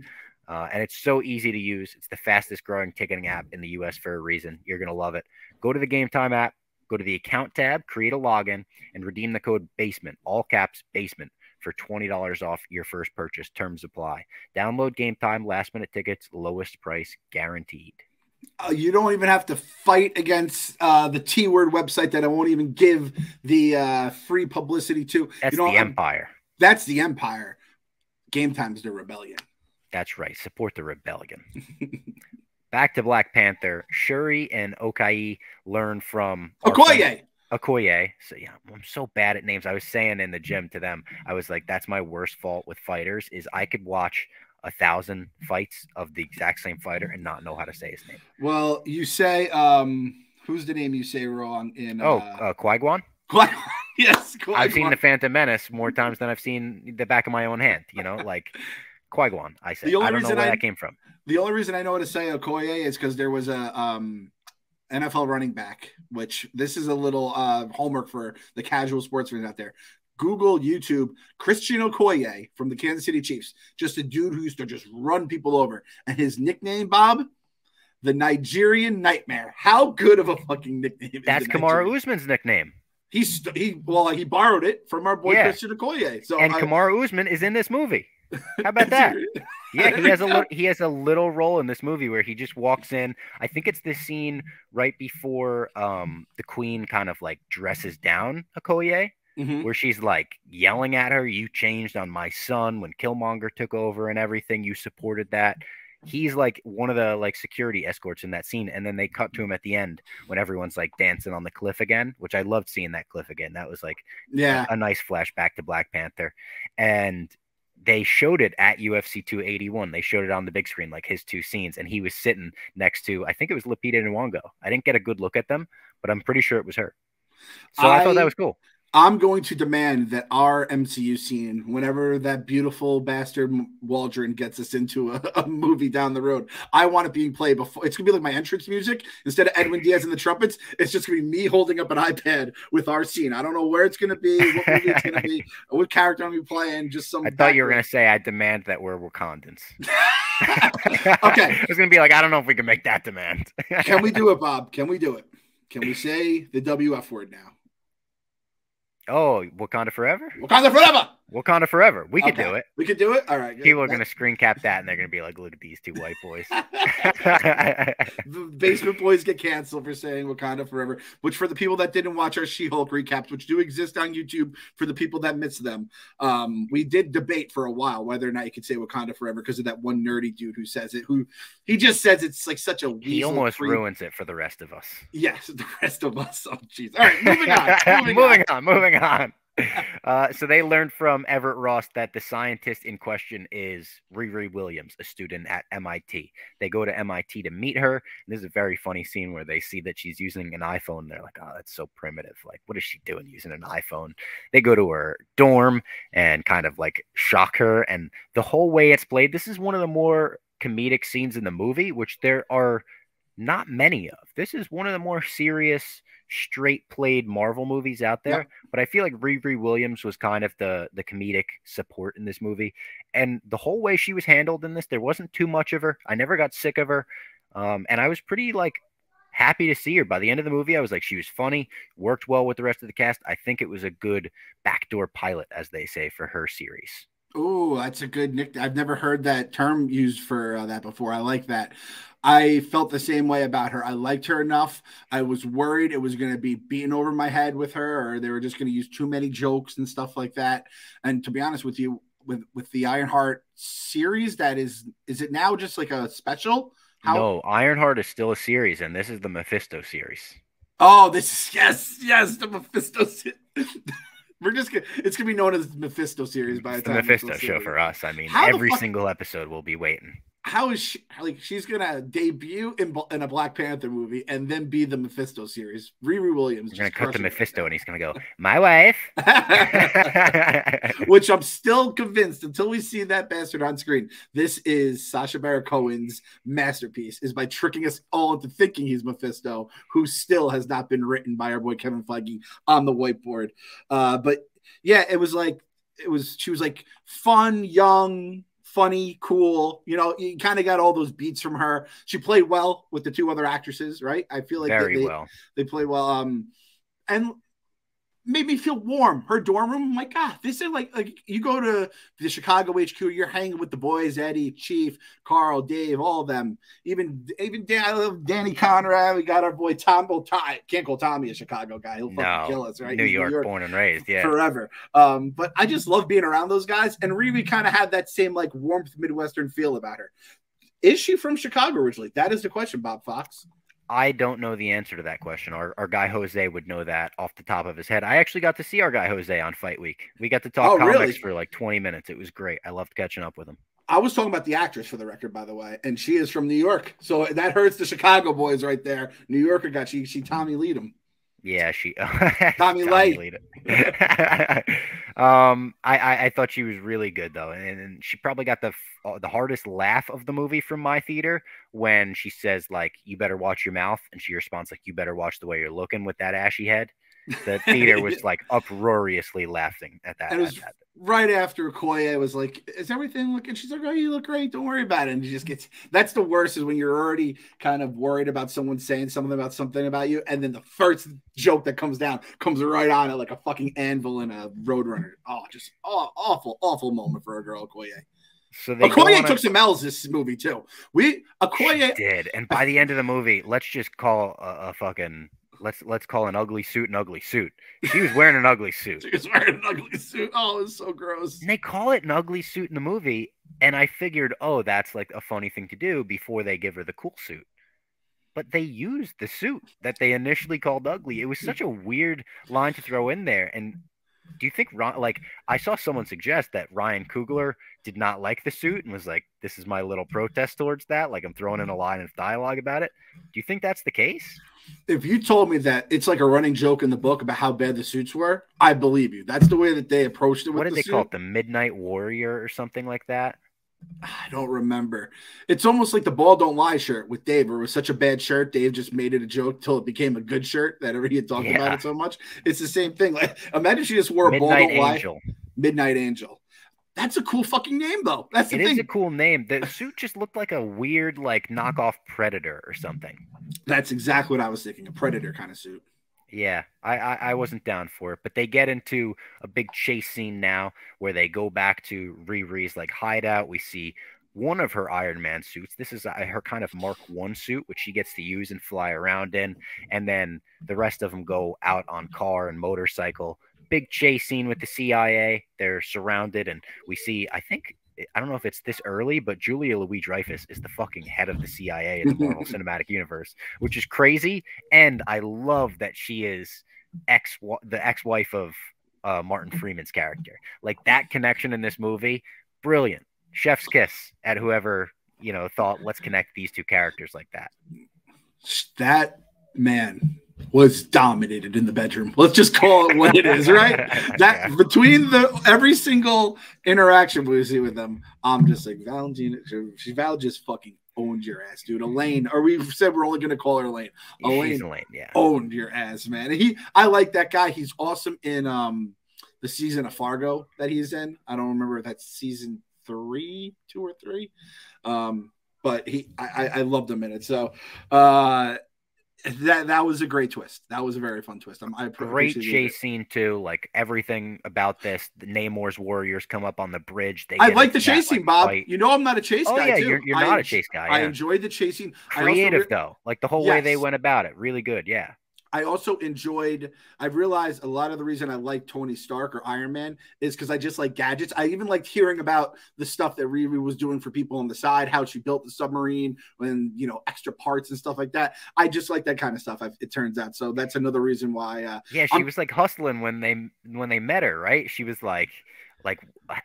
And it's so easy to use. It's the fastest growing ticketing app in the US for a reason. You're going to love it. Go to the Game Time app, go to the account tab, create a login, and redeem the code BASEMENT, all caps BASEMENT, for $20 off your first purchase. Terms apply. Download Game Time, last minute tickets, lowest price guaranteed. You don't even have to fight against the T-word website that I won't even give the free publicity to. That's the Empire. That's the Empire. Game Time's the rebellion. That's right. Support the rebellion. Back to Black Panther. Shuri and Okoye learn from Okoye. So yeah, I'm so bad at names. I was saying in the gym to them, I was like, that's my worst fault with fighters is I could watch 1,000 fights of the exact same fighter and not know how to say his name. Well, you say who's the name you say wrong in Qui-Gon? Qui-Gon. Yes, Qui-Gon. I've seen The Phantom Menace more times than I've seen the back of my own hand, like Qui-Gon, I say. I don't know where that came from. The only reason I know how to say Okoye is because there was a NFL running back, which this is a little homework for the casual sports fans out there. Google, YouTube, Christian Okoye from the Kansas City Chiefs. Just a dude who used to just run people over. And his nickname, Bob, the Nigerian Nightmare. How good of a fucking nickname That's Kamaru Usman's nickname. He borrowed it from our boy Christian Okoye. And Kamaru Usman is in this movie. How about that? Yeah, he has a little role in this movie where he just walks in. I think it's this scene right before the Queen kind of like dresses down Okoye, where she's like yelling at her, "You changed on my son when Killmonger took over and everything. You supported that." He's like one of the like security escorts in that scene, and then they cut to him at the end when everyone's like dancing on the cliff again, which I loved seeing that cliff again. That was like a nice flashback to Black Panther, and they showed it at UFC 281. They showed it on the big screen, like his two scenes, and he was sitting next to, I think it was Lupita Nyong'o. I didn't get a good look at them, but I'm pretty sure it was her. So I thought that was cool. I'm going to demand that our MCU scene, whenever that beautiful bastard Waldron gets us into a movie down the road, I want it being played before. It's going to be like my entrance music. Instead of Edwin Diaz and the trumpets, it's just going to be me holding up an iPad with our scene. I don't know where it's going to be, what movie it's going to be, what character I'm going to be playing, just some. I thought you were going to say, I demand that we're Wakandans. Okay. I was going to be like, I don't know if we can make that demand. Can we do it, Bob? Can we do it? Can we say the WF word now? Oh, Wakanda Forever? Wakanda Forever! Wakanda Forever. We could do it. We could do it? All right. Good. People are going to screen cap that, and they're going to be like, look at these two white boys. The Basement Boys get canceled for saying Wakanda Forever, which for the people that didn't watch our She-Hulk recaps, which do exist on YouTube for the people that missed them, we did debate for a while whether or not you could say Wakanda Forever because of that one nerdy dude who says it, who he just says it's like such a He almost ruins it for the rest of us. Yes, the rest of us. Oh, jeez. All right, moving on. Moving on. So they learned from Everett Ross that the scientist in question is Riri Williams, a student at MIT. They go to MIT to meet her. And this is a very funny scene where they see that she's using an iPhone. And they're like, oh, that's so primitive. Like, what is she doing using an iPhone? They go to her dorm and kind of like shock her. And the whole way it's played, this is one of the more comedic scenes in the movie, which there are not many of. This is one of the more serious, straight played Marvel movies out there. Yep. But I feel like Riri Williams was kind of the comedic support in this movie. And the whole way she was handled in this, there wasn't too much of her. I never got sick of her. And I was pretty like happy to see her. By the end of the movie, I was like, she was funny, worked well with the rest of the cast. I think it was a good backdoor pilot, as they say, for her series. Oh, that's a good nick. I've never heard that term used for that before. I like that. I felt the same way about her. I liked her enough. I was worried it was going to be beaten over my head with her, or they were just going to use too many jokes and stuff like that. And to be honest with you, with the Ironheart series, that is it now just like a special? No, Ironheart is still a series, and this is the Mephisto series. Oh, this is yes, the Mephisto series. It's gonna be known as the Mephisto series by the time. The Mephisto show for us. I mean, every single episode will be waiting. How is she like? She's gonna debut in a Black Panther movie and then be the Mephisto series. Riri Williams. We're gonna cut the Mephisto, and he's gonna go, "My wife," which I'm still convinced until we see that bastard on screen. This is Sacha Baron Cohen's masterpiece, is by tricking us all into thinking he's Mephisto, who still has not been written by our boy Kevin Feige on the whiteboard. But yeah, she was like fun, young, funny, cool. You know, you kind of got all those beats from her. She played well with the two other actresses, right? I feel like they played well. And made me feel warm. Her dorm room, I'm like, God, this is like you go to the Chicago HQ, you're hanging with the boys, Eddie, Chief, Carl, Dave, all of them. Even I love Danny Conrad. We got our boy Tom. Well, can't call Tommy a Chicago guy. He'll fucking kill us, right? New He's York, born and raised, yeah, forever. But I just love being around those guys, and Riri kind of had that same like warmth Midwestern feel about her. Is she from Chicago originally? That is the question, Bob Fox. I don't know the answer to that question. Our guy Jose would know that off the top of his head. I actually got to see our guy Jose on Fight Week. We got to talk comics for like 20 minutes. It was great. I loved catching up with him. I was talking about the actress for the record, by the way, and she is from New York. So that hurts the Chicago boys right there. New Yorker got she Tommy lead him. Yeah, she Tommy Light. I thought she was really good though, and she probably got the hardest laugh of the movie from my theater when she says like, "You better watch your mouth," and she responds like, "You better watch the way you're looking with that ashy head." The theater was like uproariously laughing at that. And it was right after Okoye was like, "Is everything looking?" She's like, "Oh, you look great. Don't worry about it." And you just gets that's the worst is when you're already kind of worried about someone saying something about you, and then the first joke that comes down comes right on it like a fucking anvil in a Roadrunner. Oh, just awful moment for a girl, Okoye. So Okoye took some L's this movie too. Okoye did, and by the end of the movie, let's just call a fucking. Let's call an ugly suit an ugly suit. She was wearing an ugly suit. She was wearing an ugly suit. Oh, it was so gross. And they call it an ugly suit in the movie, and I figured, oh, that's like a funny thing to do before they give her the cool suit. But they used the suit that they initially called ugly. It was such a weird line to throw in there. And do you think, like, I saw someone suggest that Ryan Coogler did not like the suit and was like, this is my little protest towards that. Like, I'm throwing in a line of dialogue about it. Do you think that's the case? If you told me that it's like a running joke in the book about how bad the suits were, I believe you. That's the way that they approached it. What did they call it? The Midnight Warrior or something like that? I don't remember. It's almost like the Ball Don't Lie shirt with Dave, where it was such a bad shirt. Dave just made it a joke till it became a good shirt that everybody had talked about it so much. It's the same thing. Like, imagine she just wore a Ball Don't Lie. Midnight Angel. That's a cool fucking name, though. That's the thing. It is a cool name. The suit just looked like a weird, like, knockoff Predator or something. That's exactly what I was thinking. A Predator kind of suit. Yeah, I wasn't down for it. But they get into a big chase scene now where they go back to Riri's, like, hideout. We see one of her Iron Man suits. This is her kind of Mark I suit, which she gets to use and fly around in. And then the rest of them go out on car and motorcycle. Big chase scene with the CIA. They're surrounded, and we see, I don't know if it's this early, but Julia Louis-Dreyfus is the fucking head of the CIA in the Marvel Cinematic Universe, which is crazy. And I love that she is the ex-wife of Martin Freeman's character. Like, that connection in this movie, brilliant. Chef's kiss at whoever, thought, let's connect these two characters like that. That, man, was dominated in the bedroom. Let's just call it what it is, right? That between every single interaction we see with them, I'm just like, Val just fucking owned your ass, dude. Elaine, or we said we're only gonna call her Elaine. Elaine, yeah, owned your ass, man. I like that guy. He's awesome in the season of Fargo that he's in. I don't remember if that's season 2 or 3. But I loved him in it. So that was a great twist. That was a very fun twist. Great chase scene too. Like, everything about this, the Namor's warriors come up on the bridge. I like the chase scene, Bob. Fight. I'm not a chase guy. Yeah, too. You're not a chase guy. Yeah. I enjoyed the chasing. Creative though, like the whole way they went about it, really good. Yeah. I also enjoyed, I realized a lot of the reason I like Tony Stark or Iron Man is because I just like gadgets. I even liked hearing about the stuff that Riri was doing for people on the side, how she built the submarine and, extra parts and stuff like that. I just like that kind of stuff, it turns out. So that's another reason why. She was like hustling when they met her, right? She was like,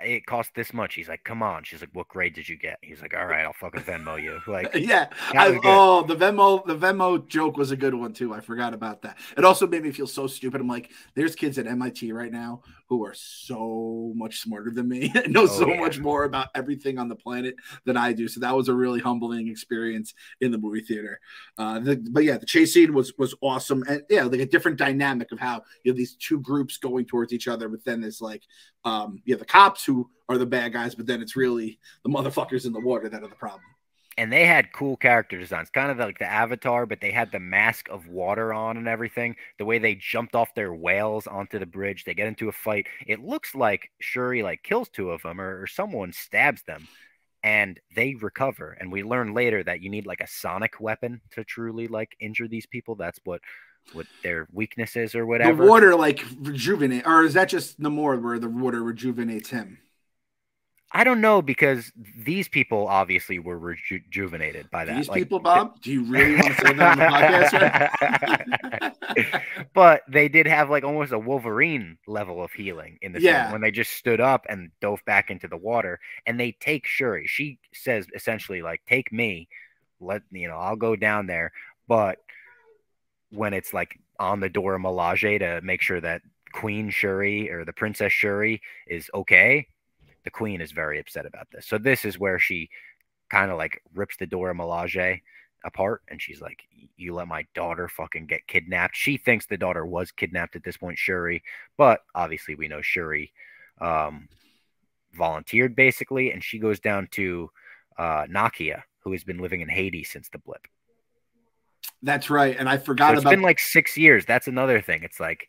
it cost this much. He's like, come on. She's like, what grade did you get? He's like, all right, I'll fucking Venmo you. Like, yeah. The Venmo joke was a good one too. I forgot about that. It also made me feel so stupid. I'm like, there's kids at MIT right now who are so much smarter than me and know much more about everything on the planet than I do. So that was a really humbling experience in the movie theater. The chase scene was awesome. And like a different dynamic of how you have these two groups going towards each other, but then there's like, you have the cops who are the bad guys, but then it's really the motherfuckers in the water that are the problem. And they had cool character designs, kind of like the Avatar, but they had the mask of water on and everything. The way they jumped off their whales onto the bridge, they get into a fight. It looks like Shuri like kills two of them, or someone stabs them, and they recover. And we learn later that you need like a sonic weapon to truly like injure these people. That's what their weakness is or The whatever. water like rejuvenate, or is that just Namor where the water rejuvenates him? I don't know because these people obviously were rejuvenated by that. These Like, people, Bob? Do you really want to say that on the podcast, right? but they did have like almost a Wolverine level of healing in this one when they just stood up and dove back into the water, and they take Shuri. She says essentially like, "Take me, I'll go down there." But when it's like on the Dora Milaje to make sure that Queen Shuri or the Princess Shuri is okay, the Queen is very upset about this. So this is where she kind of like rips the Dora Milaje apart, and she's like, "You let my daughter fucking get kidnapped." She thinks the daughter was kidnapped at this point, Shuri, but obviously we know Shuri volunteered basically, and she goes down to Nakia, who has been living in Haiti since the blip. That's right, and I forgot It's been like 6 years. That's another thing. It's like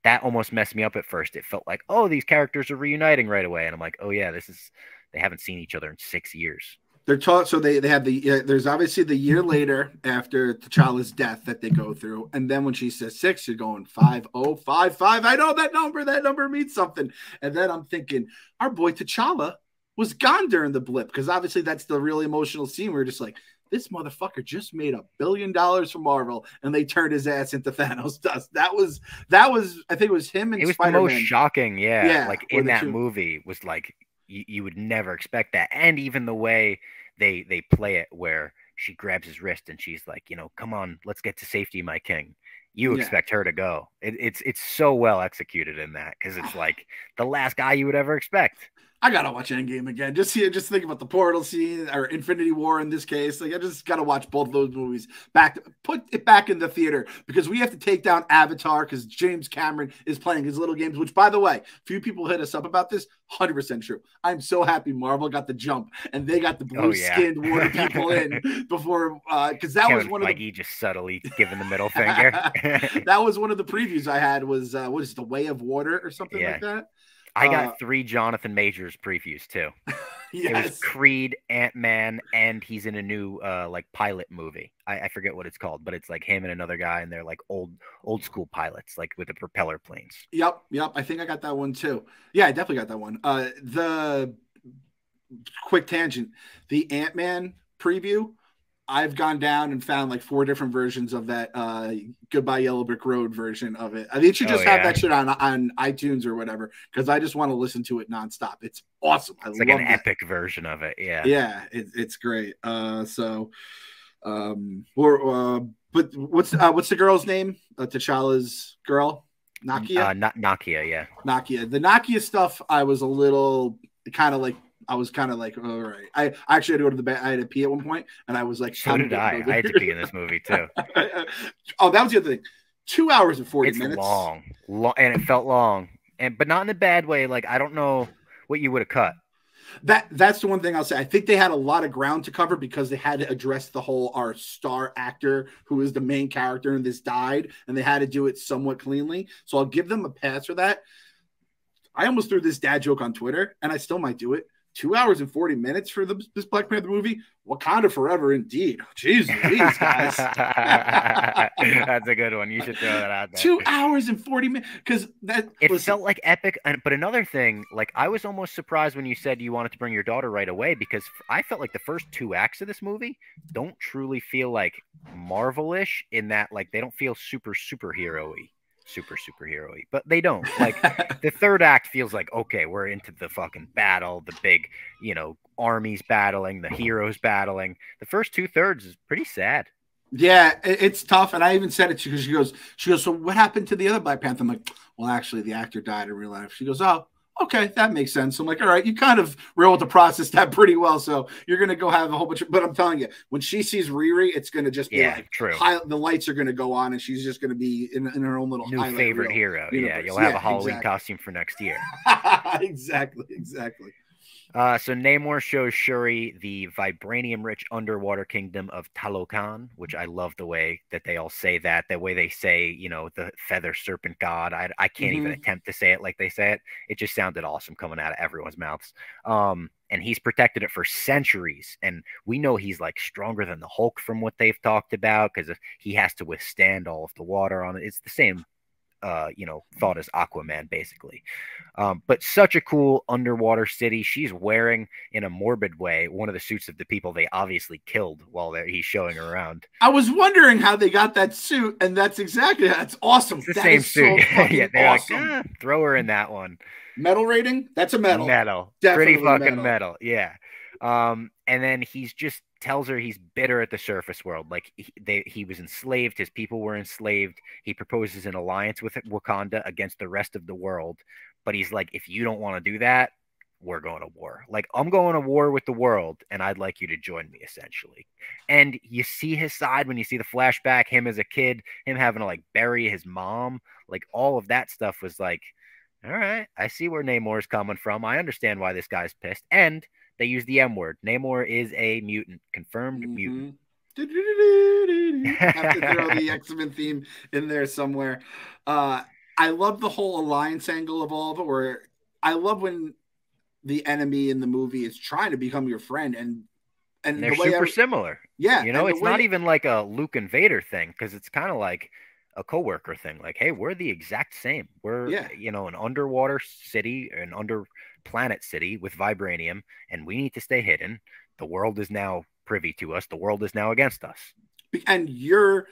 that almost messed me up at first. It felt like, oh, these characters are reuniting right away, and I'm like, oh yeah, they haven't seen each other in 6 years. They're taught, so they have there's obviously the year later after T'Challa's death that they go through, and then when she says 6, you're going 5055. I know that number. That number means something. And then I'm thinking, our boy T'Challa was gone during the blip, because obviously that's the really emotional scene. We're just like, this motherfucker just made $1 billion for Marvel, and they turned his ass into Thanos dust. That was I think it was him and it was Spider-Man. The most shocking, yeah. Like in that movie was like you would never expect that, and even the way they play it, where she grabs his wrist and she's like, come on, let's get to safety, my king. You expect her to go. It's so well executed in that, because it's like the last guy you would ever expect. I gotta watch Endgame again. Just think about the portal scene, or Infinity War in this case. Like, I just gotta watch both of those movies put it back in the theater, because we have to take down Avatar, because James Cameron is playing his little games. Which, by the way, few people hit us up about this. 100% true. I'm so happy Marvel got the jump and they got the blue-skinned water people in before, because that Kevin was one Feige of the just subtly giving the middle finger. That was one of the previews I had. Was what is it, The Way of Water or something like that? I got 3 Jonathan Majors previews too. Yes. It was Creed, Ant-Man, and he's in a new like pilot movie. I forget what it's called, but it's like him and another guy, and they're like old school pilots, like with the propeller planes. Yep. I think I got that one too. Yeah, I definitely got that one. The quick tangent, the Ant-Man preview, I've gone down and found like 4 different versions of that Goodbye Yellow Brick Road version of it. I think you should just have that shit on iTunes or whatever, because I just want to listen to it nonstop. It's awesome. It's like an epic version of it. Yeah. Yeah, it's great. But what's the girl's name? T'Challa's girl? Nakia? Nakia, yeah. Nakia. The Nakia stuff, I was a little kind of like, all right. I actually had to go to the bathroom. I had to pee at one point, and I was like, so did I. I had to pee in this movie too. Oh, that was the other thing. 2 hours and 40 minutes. It's long, and it felt long, but not in a bad way. Like, I don't know what you would have cut. That's the one thing I'll say. I think they had a lot of ground to cover, because they had to address the whole, our star actor who is the main character in this died, and they had to do it somewhat cleanly. So I'll give them a pass for that. I almost threw this dad joke on Twitter, and I still might do it. 2 hours and 40 minutes for this Black Panther movie. Wakanda Forever, indeed. Jeez, these guys. That's a good one. You should throw that out there. 2 hours and 40 minutes, because it felt like epic. But another thing, like, I was almost surprised when you said you wanted to bring your daughter right away, because I felt like the first 2 acts of this movie don't truly feel like Marvel-ish, in that like they don't feel superhero-y. Superhero-y, but they don't. Like, the third act feels like, okay, we're into the fucking battle, the big, armies battling, the heroes battling. The first 2/3 is pretty sad. Yeah, it's tough. And I even said it to her, because she goes, so what happened to the other Black Panther? I'm like, well, actually, the actor died in real life. She goes, oh, okay, that makes sense. I'm like, all right, you kind of were able to process that pretty well. So you're going to go have a whole bunch of, but I'm telling you, when she sees Riri, it's going to just be like, true. The lights are going to go on, and she's just going to be in her own little new favorite hero. Universe. Yeah, you'll have a Halloween costume for next year. Exactly. So Namor shows Shuri the vibranium-rich underwater kingdom of Talokan, which I love the way that they all say that. The way they say, the feather serpent god. I can't even Hmm. attempt to say it like they say it. It just sounded awesome coming out of everyone's mouths. And he's protected it for centuries, and we know he's like stronger than the Hulk from what they've talked about because he has to withstand all of the water on it. It's the same thought as Aquaman, basically. But such a cool underwater city. She's wearing, in a morbid way, one of the suits of the people they obviously killed while he's showing her around. I was wondering how they got that suit, and that's awesome. It's the That same is so suit. Yeah, fucking they're awesome. like, throw her in that one. Metal rating? That's a metal. Metal. Pretty Definitely fucking metal. metal. Yeah. And then he's just tells her he's bitter at the surface world. Like he was enslaved, his people were enslaved. He proposes an alliance with Wakanda against the rest of the world. But he's like, if you don't want to do that, we're going to war. Like, I'm going to war with the world, and I'd like you to join me, essentially. And you see his side when you see the flashback, him as a kid, him having to like bury his mom, like all of that stuff was like, all right, I see where Namor's coming from. I understand why this guy's pissed. And they use the M word. Namor is a mutant, confirmed mutant. Mm-hmm. Have to throw the X-Men theme in there somewhere. I love the whole alliance angle of all of it, where I love when the enemy in the movie is trying to become your friend, And and they're the way super similar. yeah, and the It's not way even like a Luke and Vader thing because it's kind of like a coworker thing. Like, hey, we're the exact same. We're, yeah. an underwater city, an under planet city with vibranium, and we need to stay hidden. The world is now privy to us. The world is now against us. And your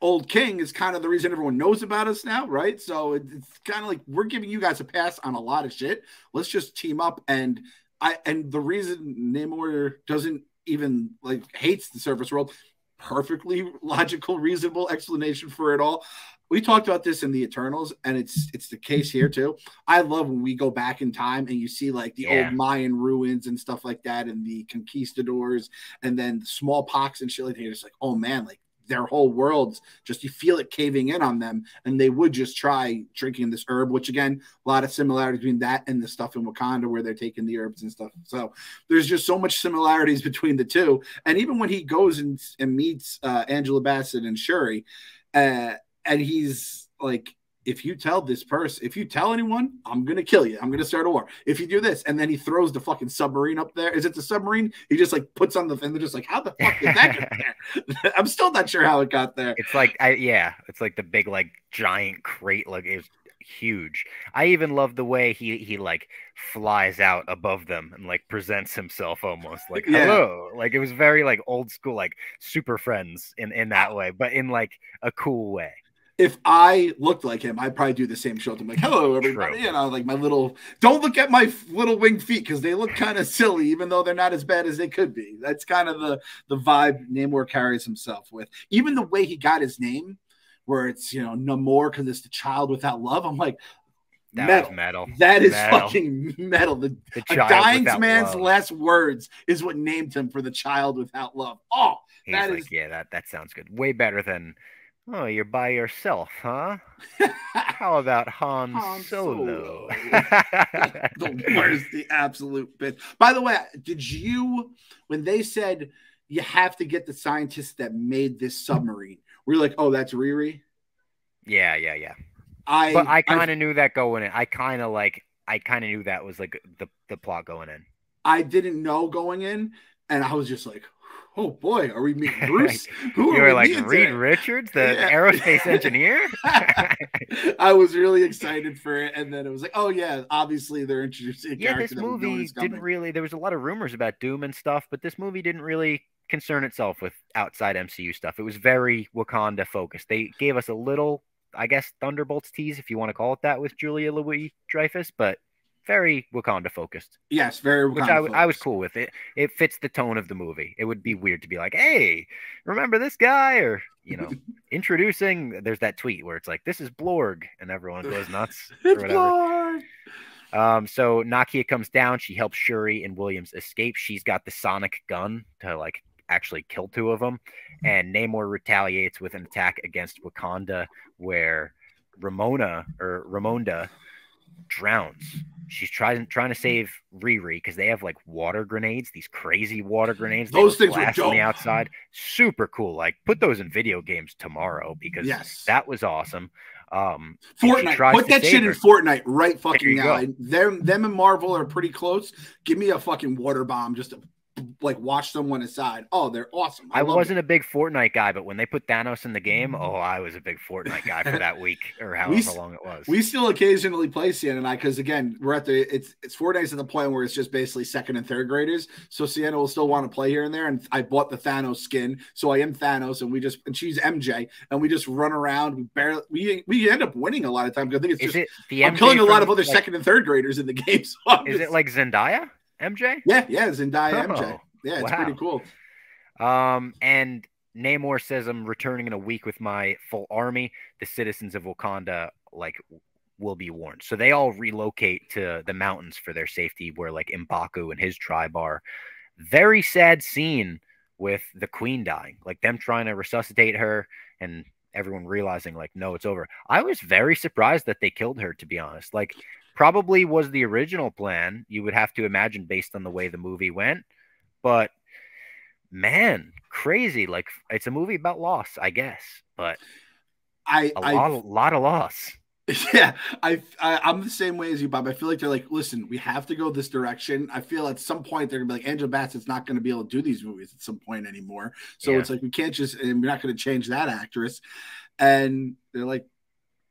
old king is kind of the reason everyone knows about us now, right? So it's kind of like we're giving you guys a pass on a lot of shit. Let's just team up. And the reason Namor doesn't even like hates the surface world, perfectly logical, reasonable explanation for it all. We talked about this in the Eternals, and it's the case here too. I love when we go back in time and you see like the old Yeah. Mayan ruins and stuff like that, and the conquistadors, and then the smallpox and shit like that. You're just like, oh man, like their whole worlds, just you feel it caving in on them, and they would just try drinking this herb, which again, a lot of similarity between that and the stuff in Wakanda where they're taking the herbs and stuff. So there's just so much similarities between the two. And even when he goes and meets Angela Bassett and Shuri, and he's like, if you tell anyone, I'm gonna kill you. I'm gonna start a war. If you do this, and then he throws the fucking submarine up there. Is it the submarine? He just like puts on the thing. They're just like, how the fuck did that get there? I'm still not sure how it got there. It's like it's like the big like giant crate, like it's huge. I even love the way he like flies out above them and like presents himself almost like Yeah. hello. Like it was very like old school, like Super Friends in that way, but in like a cool way. If I looked like him, I'd probably do the same show. I'm like, hello, everybody. True. Like my little, don't look at my little winged feet because they look kind of silly, even though they're not as bad as they could be. That's kind of the vibe Namor carries himself with. Even the way he got his name, where it's, Namor because it's the child without love. I'm like, That metal. was metal. That is Metal. fucking metal. The A child dying without man's love. last words is what named him for the child without love. Oh, He's that like, is yeah, that sounds good. Way better than, oh, you're by yourself, huh? How about Han Han Solo? Solo. The worst, the absolute bit. By the way, when they said you have to get the scientists that made this submarine, were you like, oh, that's Riri? Yeah. But I kind I of knew that going in. I kind of knew that was like the plot going in. I didn't know going in, and I was just like, oh boy, are we meeting Bruce? Who You are were we like meeting Reed today? Richards, the Yeah. aerospace engineer. I was really excited for it, and then it was like, oh yeah, obviously they're introducing a Yeah, character this that we know movie is didn't coming. really. There was a lot of rumors about Doom and stuff, but this movie didn't really concern itself with outside MCU stuff. It was very Wakanda focused. They gave us a little, I guess, Thunderbolts tease, if you want to call it that, with Julia Louis-Dreyfus, but very Wakanda focused, Yes, very which Wakanda I was focused. cool with. It fits the tone of the movie. It would be weird to be like, hey, remember this guy? Or, introducing, there's that tweet where it's like, this is Blorg, and everyone goes nuts or It's whatever. Blorg. So Nakia comes down. She helps Shuri and Williams escape. She's got the sonic gun to like actually kill two of them. And Namor retaliates with an attack against Wakanda, where Ramonda drowns. she's trying to save Riri because they have like water grenades, these crazy water grenades. Those They things were blast on dope. the outside. Super cool. Like put those in video games tomorrow because Yes. that was awesome. Fortnite. Put that shit in Fortnite right fucking now. Them and Marvel are pretty close. Give me a fucking water bomb just to like watch someone aside. Oh, they're awesome. I wasn't a big Fortnite guy, but when they put Thanos in the game, oh, I was a big Fortnite guy for that week or however long it was. We still occasionally play Sienna and I because again, we're at it's Fortnite's at the point where it's just basically second and third graders. So Sienna will still want to play here and there. And I bought the Thanos skin, so I am Thanos, and she's MJ, and we just run around. We end up winning a lot of times. I think I'm killing a lot of other second and third graders in the game. So is it like Zendaya? MJ? Yeah, Zendaya MJ. Yeah, it's pretty cool. And Namor says, I'm returning in a week with my full army. The citizens of Wakanda will be warned. So they all relocate to the mountains for their safety, where like M'Baku and his tribe are. Very sad scene with the queen dying, like them trying to resuscitate her and everyone realizing like, no, it's over. I was very surprised that they killed her, to be honest. Like, probably was the original plan, you would have to imagine, based on the way the movie went. But man, crazy. Like, it's a movie about loss, I guess, but a lot of loss. Yeah, I'm the same way as you, Bob. I feel like they're like, listen, we have to go this direction. I feel at some point they're gonna be like, Angela Bassett's not gonna be able to do these movies at some point anymore. So it's like, we can't just, and we're not gonna change that actress. And they're like,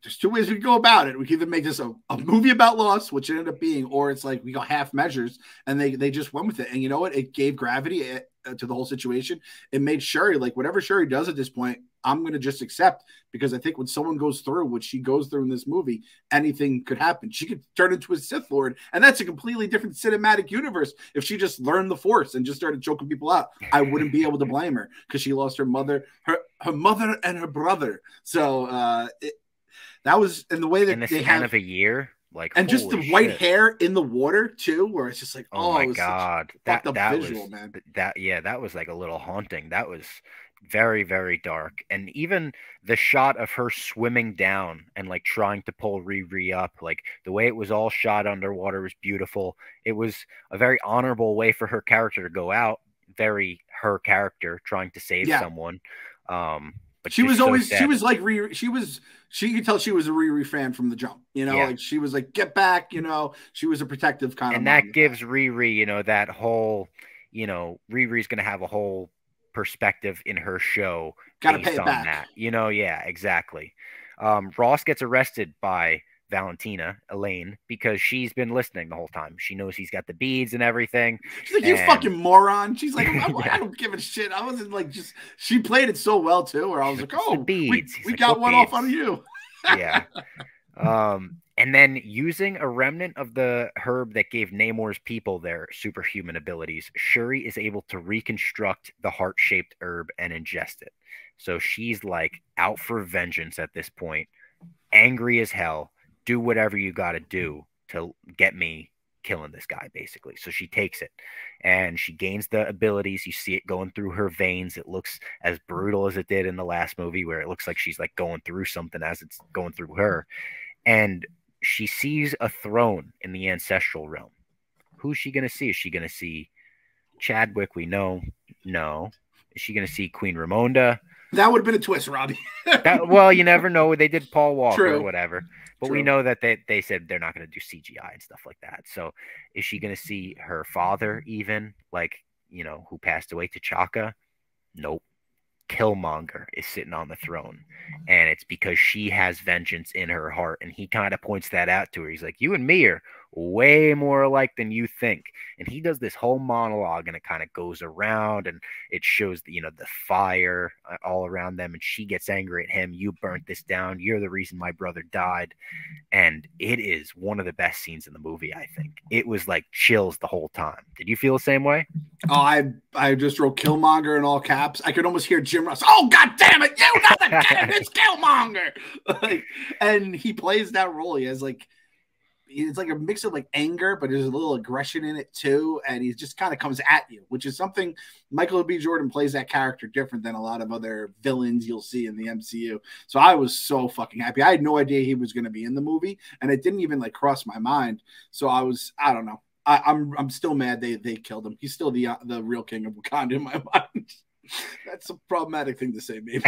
there's two ways we can go about it. We can either make this a movie about loss, which it ended up being, or it's like we go half measures, and they just went with it. And you know what? It gave gravity to the whole situation. It made Shuri, like, whatever Shuri does at this point, I'm going to just accept, because I think when someone goes through what she goes through in this movie, anything could happen. She could turn into a Sith Lord, and that's a completely different cinematic universe. If she just learned the Force and just started choking people out, I wouldn't be able to blame her, because she lost her mother, her mother and her brother. So that was, and the way that in the span of a year, like, and just the white hair in the water too, where it's just like, oh my god, that visual, was, man. That was like a little haunting. That was very, very dark. And even the shot of her swimming down and like trying to pull Riri up, like the way it was all shot underwater was beautiful. It was a very honorable way for her character to go out. Very her character trying to save someone. But she was always, she was like, she could tell she was a Riri fan from the jump, you know, like she was like, get back, you know, she was a protective kind of. And that gives Riri, you know, that whole, you know, Riri's going to have a whole perspective in her show based on that, you know. Yeah, exactly. Ross gets arrested by Valentina, Elaine, because she's been listening the whole time. She knows he's got the beads and everything. She's like, you fucking moron. She's like, I don't give a shit. I wasn't like, just, she played it so well too, where I was like, oh, beads. We got one off on you. Yeah. And then using a remnant of the herb that gave Namor's people their superhuman abilities, Shuri is able to reconstruct the heart-shaped herb and ingest it. So she's like out for vengeance at this point, angry as hell. Do whatever you got to do to get me killing this guy, basically. So she takes it and she gains the abilities. You see it going through her veins. It looks as brutal as it did in the last movie, where it looks like she's like going through something as it's going through her. And she sees a throne in the ancestral realm. Who's she going to see? Is she going to see Chadwick? We know. No. Is she going to see Queen Ramonda? That would have been a twist, Robbie. Well, you never know. They did Paul Walker or whatever. But True. we know that they said they're not going to do CGI and stuff like that. So is she going to see her father even, like, you know, who passed away, T'Chaka? Nope. Killmonger is sitting on the throne, and it's because she has vengeance in her heart, and he kind of points that out to her. He's like, you and me are way more alike than you think. And he does this whole monologue, and it kind of goes around, and it shows the, you know, the fire all around them, and she gets angry at him. You burnt this down. You're the reason my brother died. And it is one of the best scenes in the movie, I think. It was like chills the whole time. Did you feel the same way? Oh, I just wrote Killmonger in all caps. I could almost hear Jim Ross. Oh, God damn it! You know the kid, it's Killmonger. And he plays that role. He has like, it's like a mix of like anger, but there's a little aggression in it too, and he just kind of comes at you, which is something Michael B. Jordan plays that character different than a lot of other villains you'll see in the MCU. So I was so fucking happy. I had no idea he was going to be in the movie, and it didn't even like cross my mind. So I don't know. I'm still mad they killed him. He's still the real king of Wakanda in my mind. That's a problematic thing to say, maybe.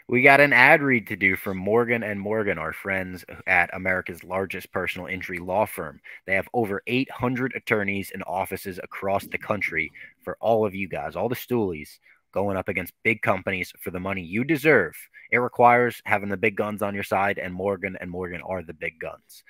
We got an ad read to do from Morgan and Morgan, our friends at America's largest personal injury law firm. They have over 800 attorneys and offices across the country for all of you guys, all the stoolies, going up against big companies for the money you deserve. It requires having the big guns on your side, and Morgan are the big guns.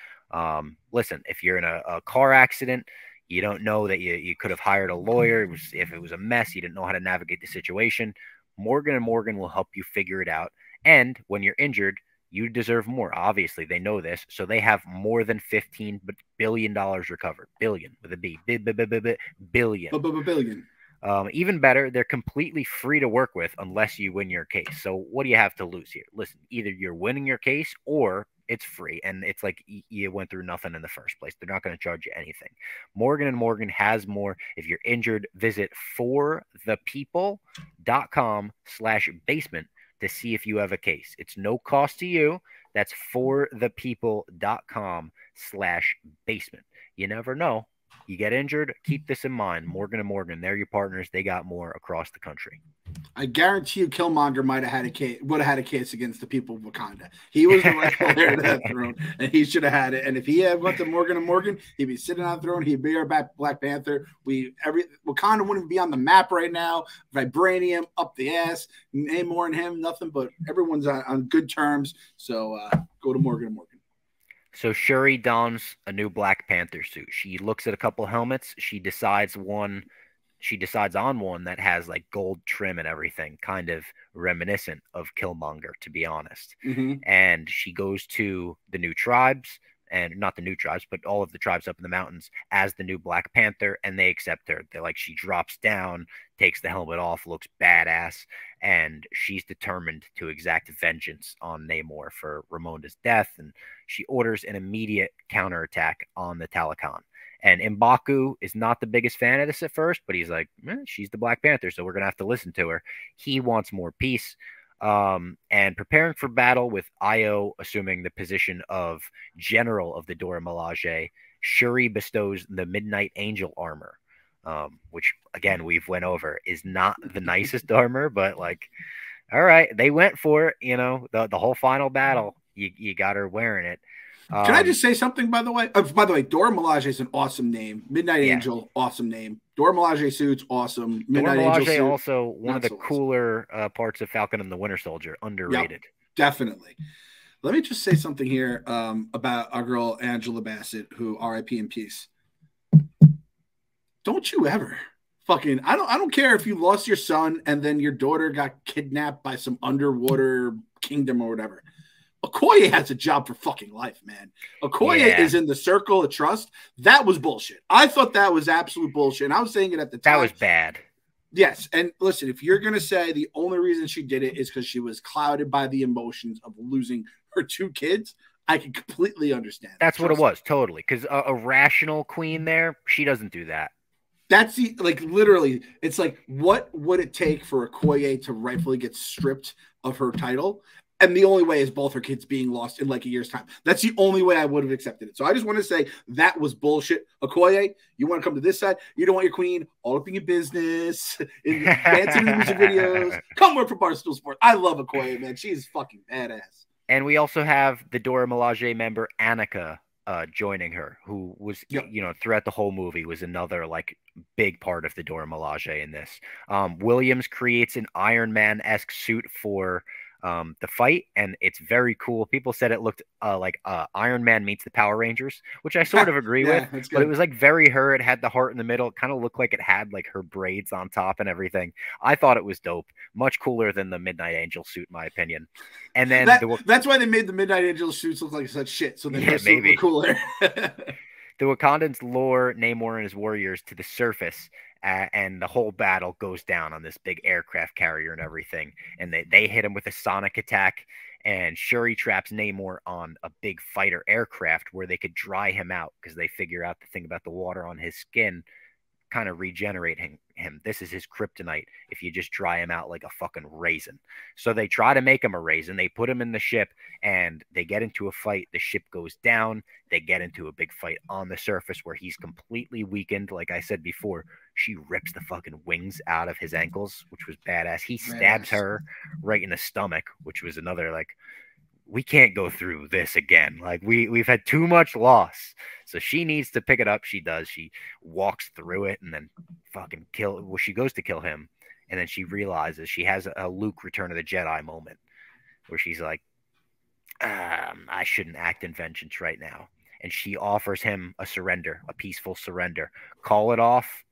Listen, if you're in a car accident, you don't know that you could have hired a lawyer. If it was a mess, you didn't know how to navigate the situation. Morgan and Morgan will help you figure it out. And when you're injured, you deserve more. Obviously, they know this. So they have more than $15 billion recovered. Billion with a B. Billion. Billion. Even better, they're completely free to work with unless you win your case. So what do you have to lose here? Listen, either you're winning your case or it's free, and it's like you went through nothing in the first place. They're not going to charge you anything. Morgan and Morgan has more. If you're injured, visit forthepeople.com/basement to see if you have a case. It's no cost to you. That's forthepeople.com/basement. You never know. You get injured, keep this in mind. Morgan and Morgan, they're your partners. They got more across the country. I guarantee you Killmonger would have had a case against the people of Wakanda. He was the rightful heir to that throne, and he should have had it. And if he had went to Morgan and Morgan, he'd be sitting on the throne. He'd be our Black Panther. Wakanda wouldn't be on the map right now. Vibranium up the ass. Namor and him, nothing but everyone's on good terms. So go to Morgan and Morgan. So Shuri dons a new Black Panther suit. She looks at a couple helmets. She decides on one that has like gold trim and everything, kind of reminiscent of Killmonger, to be honest. Mm-hmm. And she goes to the new tribes, and not the new tribes, but all of the tribes up in the mountains as the new Black Panther, and they accept her. They're like, she drops down, takes the helmet off, looks badass, and she's determined to exact vengeance on Namor for Ramonda's death, and she orders an immediate counterattack on the Talokan. And M'Baku is not the biggest fan of this at first, but he's like, she's the Black Panther, so we're going to have to listen to her. He wants more peace. And preparing for battle with Io assuming the position of general of the Dora Milaje, Shuri bestows the Midnight Angel armor, which, again, we've went over, is not the nicest armor, but, like, all right, they went for it, the whole final battle, you got her wearing it. Can I just say something, by the way? Dora Milaje is an awesome name. Midnight Angel, awesome name. Dora Milaje suits, awesome. Midnight Angel suit, also one of the cooler parts of Falcon and the Winter Soldier. Underrated. Yep, definitely. Let me just say something here about our girl Angela Bassett, who R.I.P. in peace. Don't you ever fucking I don't care if you lost your son and then your daughter got kidnapped by some underwater kingdom or whatever. Okoye has a job for fucking life, man. Okoye is in the circle of trust. That was bullshit. I thought that was absolute bullshit. And I was saying it at the time. That was bad. Yes. And listen, if you're going to say the only reason she did it is because she was clouded by the emotions of losing her two kids, I can completely understand. That's what it was. Totally. Because a rational queen there, she doesn't do that. That's literally, it's like, what would it take for Okoye to rightfully get stripped of her title? And the only way is both her kids being lost in like a year's time. That's the only way I would have accepted it. So I just want to say that was bullshit. Okoye, you want to come to this side? You don't want your queen all up in your business, dancing in the music videos. Come work for Barstool Sports. I love Okoye, man. She's fucking badass. And we also have the Dora Milaje member Annika joining her, who was, throughout the whole movie was another like big part of the Dora Milaje in this. Williams creates an Iron Man-esque suit for the fight, and it's very cool. People said it looked like Iron Man meets the Power Rangers, which I sort of agree with, but it was like very her. It had the heart in the middle. It kind of looked like it had like her braids on top and everything. I thought it was dope. Much cooler than the Midnight Angel suit, in my opinion. And then that's why they made the Midnight Angel suits look like such shit, so they maybe cooler. The Wakandans lure Namor and his warriors to the surface, and the whole battle goes down on this big aircraft carrier and everything. And they hit him with a sonic attack, And Shuri traps Namor on a big fighter aircraft where they could dry him out because they figure out the thing about the water on his skin kind of regenerating him. This is his kryptonite if you just dry him out like a fucking raisin. So they try to make him a raisin. They put him in the ship and they get into a fight. The ship goes down. They get into a big fight on the surface where he's completely weakened. Like I said before, she rips the fucking wings out of his ankles, which was badass. He stabs her right in the stomach, which was another like, we can't go through this again. Like we've had too much loss. So she needs to pick it up. She does. She walks through it and then fucking kill. Well, she goes to kill him. And then she realizes she has a Luke Return of the Jedi moment where she's like, I shouldn't act in vengeance right now. And she offers him a surrender, a peaceful surrender. Call it off.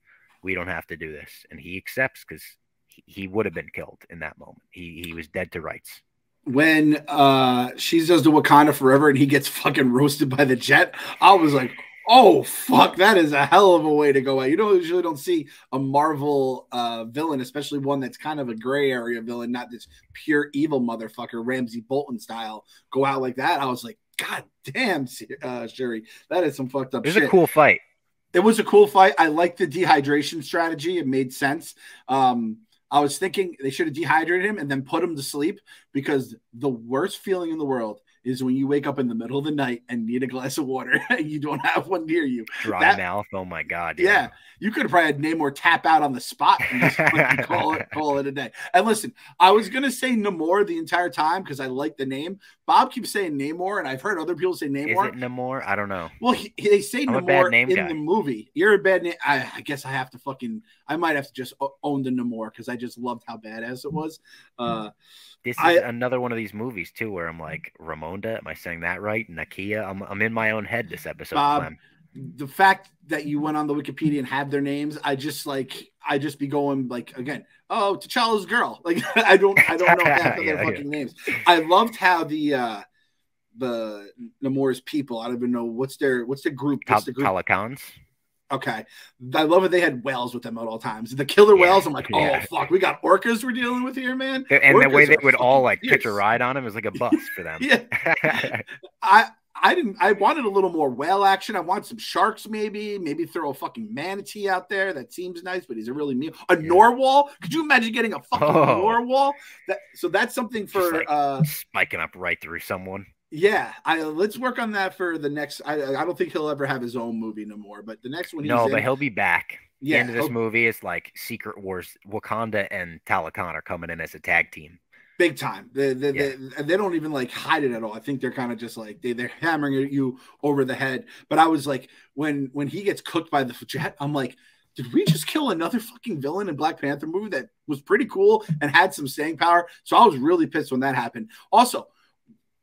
We don't have to do this. And he accepts because he would have been killed in that moment. He was dead to rights. When she does the Wakanda Forever and he gets fucking roasted by the jet, I was like, oh, fuck, that is a hell of a way to go out. You usually don't see a Marvel villain, especially one that's kind of a gray area villain, not this pure evil motherfucker, Ramsey Bolton style, go out like that. I was like, God damn, Shuri, that is some fucked up shit. It was a cool fight. It was a cool fight. I liked the dehydration strategy. It made sense. I was thinking they should have dehydrated him and then put him to sleep, because the worst feeling in the world is when you wake up in the middle of the night and need a glass of water and you don't have one near you. Dry mouth. Oh my God. Yeah. You could have probably had Namor tap out on the spot and just call it a day. And listen, I was going to say Namor the entire time because I like the name. Bob keeps saying Namor, and I've heard other people say Namor. Is it Namor? I don't know. Well, they say Namor in the movie. You're a bad name. I guess I have to I might have to just own the Namor because I just loved how badass it was. This is another one of these movies too, where I'm like, Ramonda, am I saying that right? Nakia, I'm in my own head this episode. Bob, Clem. The fact that you went on the Wikipedia and have their names, I just be going like, again, oh, T'Challa's girl. Like I don't know half of their fucking names. I loved how the Namor's people, I don't even know what's their group. What's the group? Talakans. Okay. I love it. They had whales with them at all times. The killer whales, I'm like, oh, fuck. We got orcas we're dealing with here, man. And orcas the way they would all like pitch a ride on him is like a bus for them. Yeah. I wanted a little more whale action. I want some sharks, maybe throw a fucking manatee out there. That seems nice, but he's a really mean. Narwhal. Could you imagine getting a fucking narwhal? So that's something for spiking up right through someone. Yeah, let's work on that for the next. I don't think he'll ever have his own movie no more. But the next one, but he'll be back. Yeah, the end of this movie is like Secret Wars. Wakanda and Talokan are coming in as a tag team, big time. They don't even like hide it at all. I think they're kind of just like they're hammering at you over the head. But I was like, when he gets cooked by the jet, I'm like, did we just kill another fucking villain in Black Panther movie that was pretty cool and had some staying power? So I was really pissed when that happened. Also,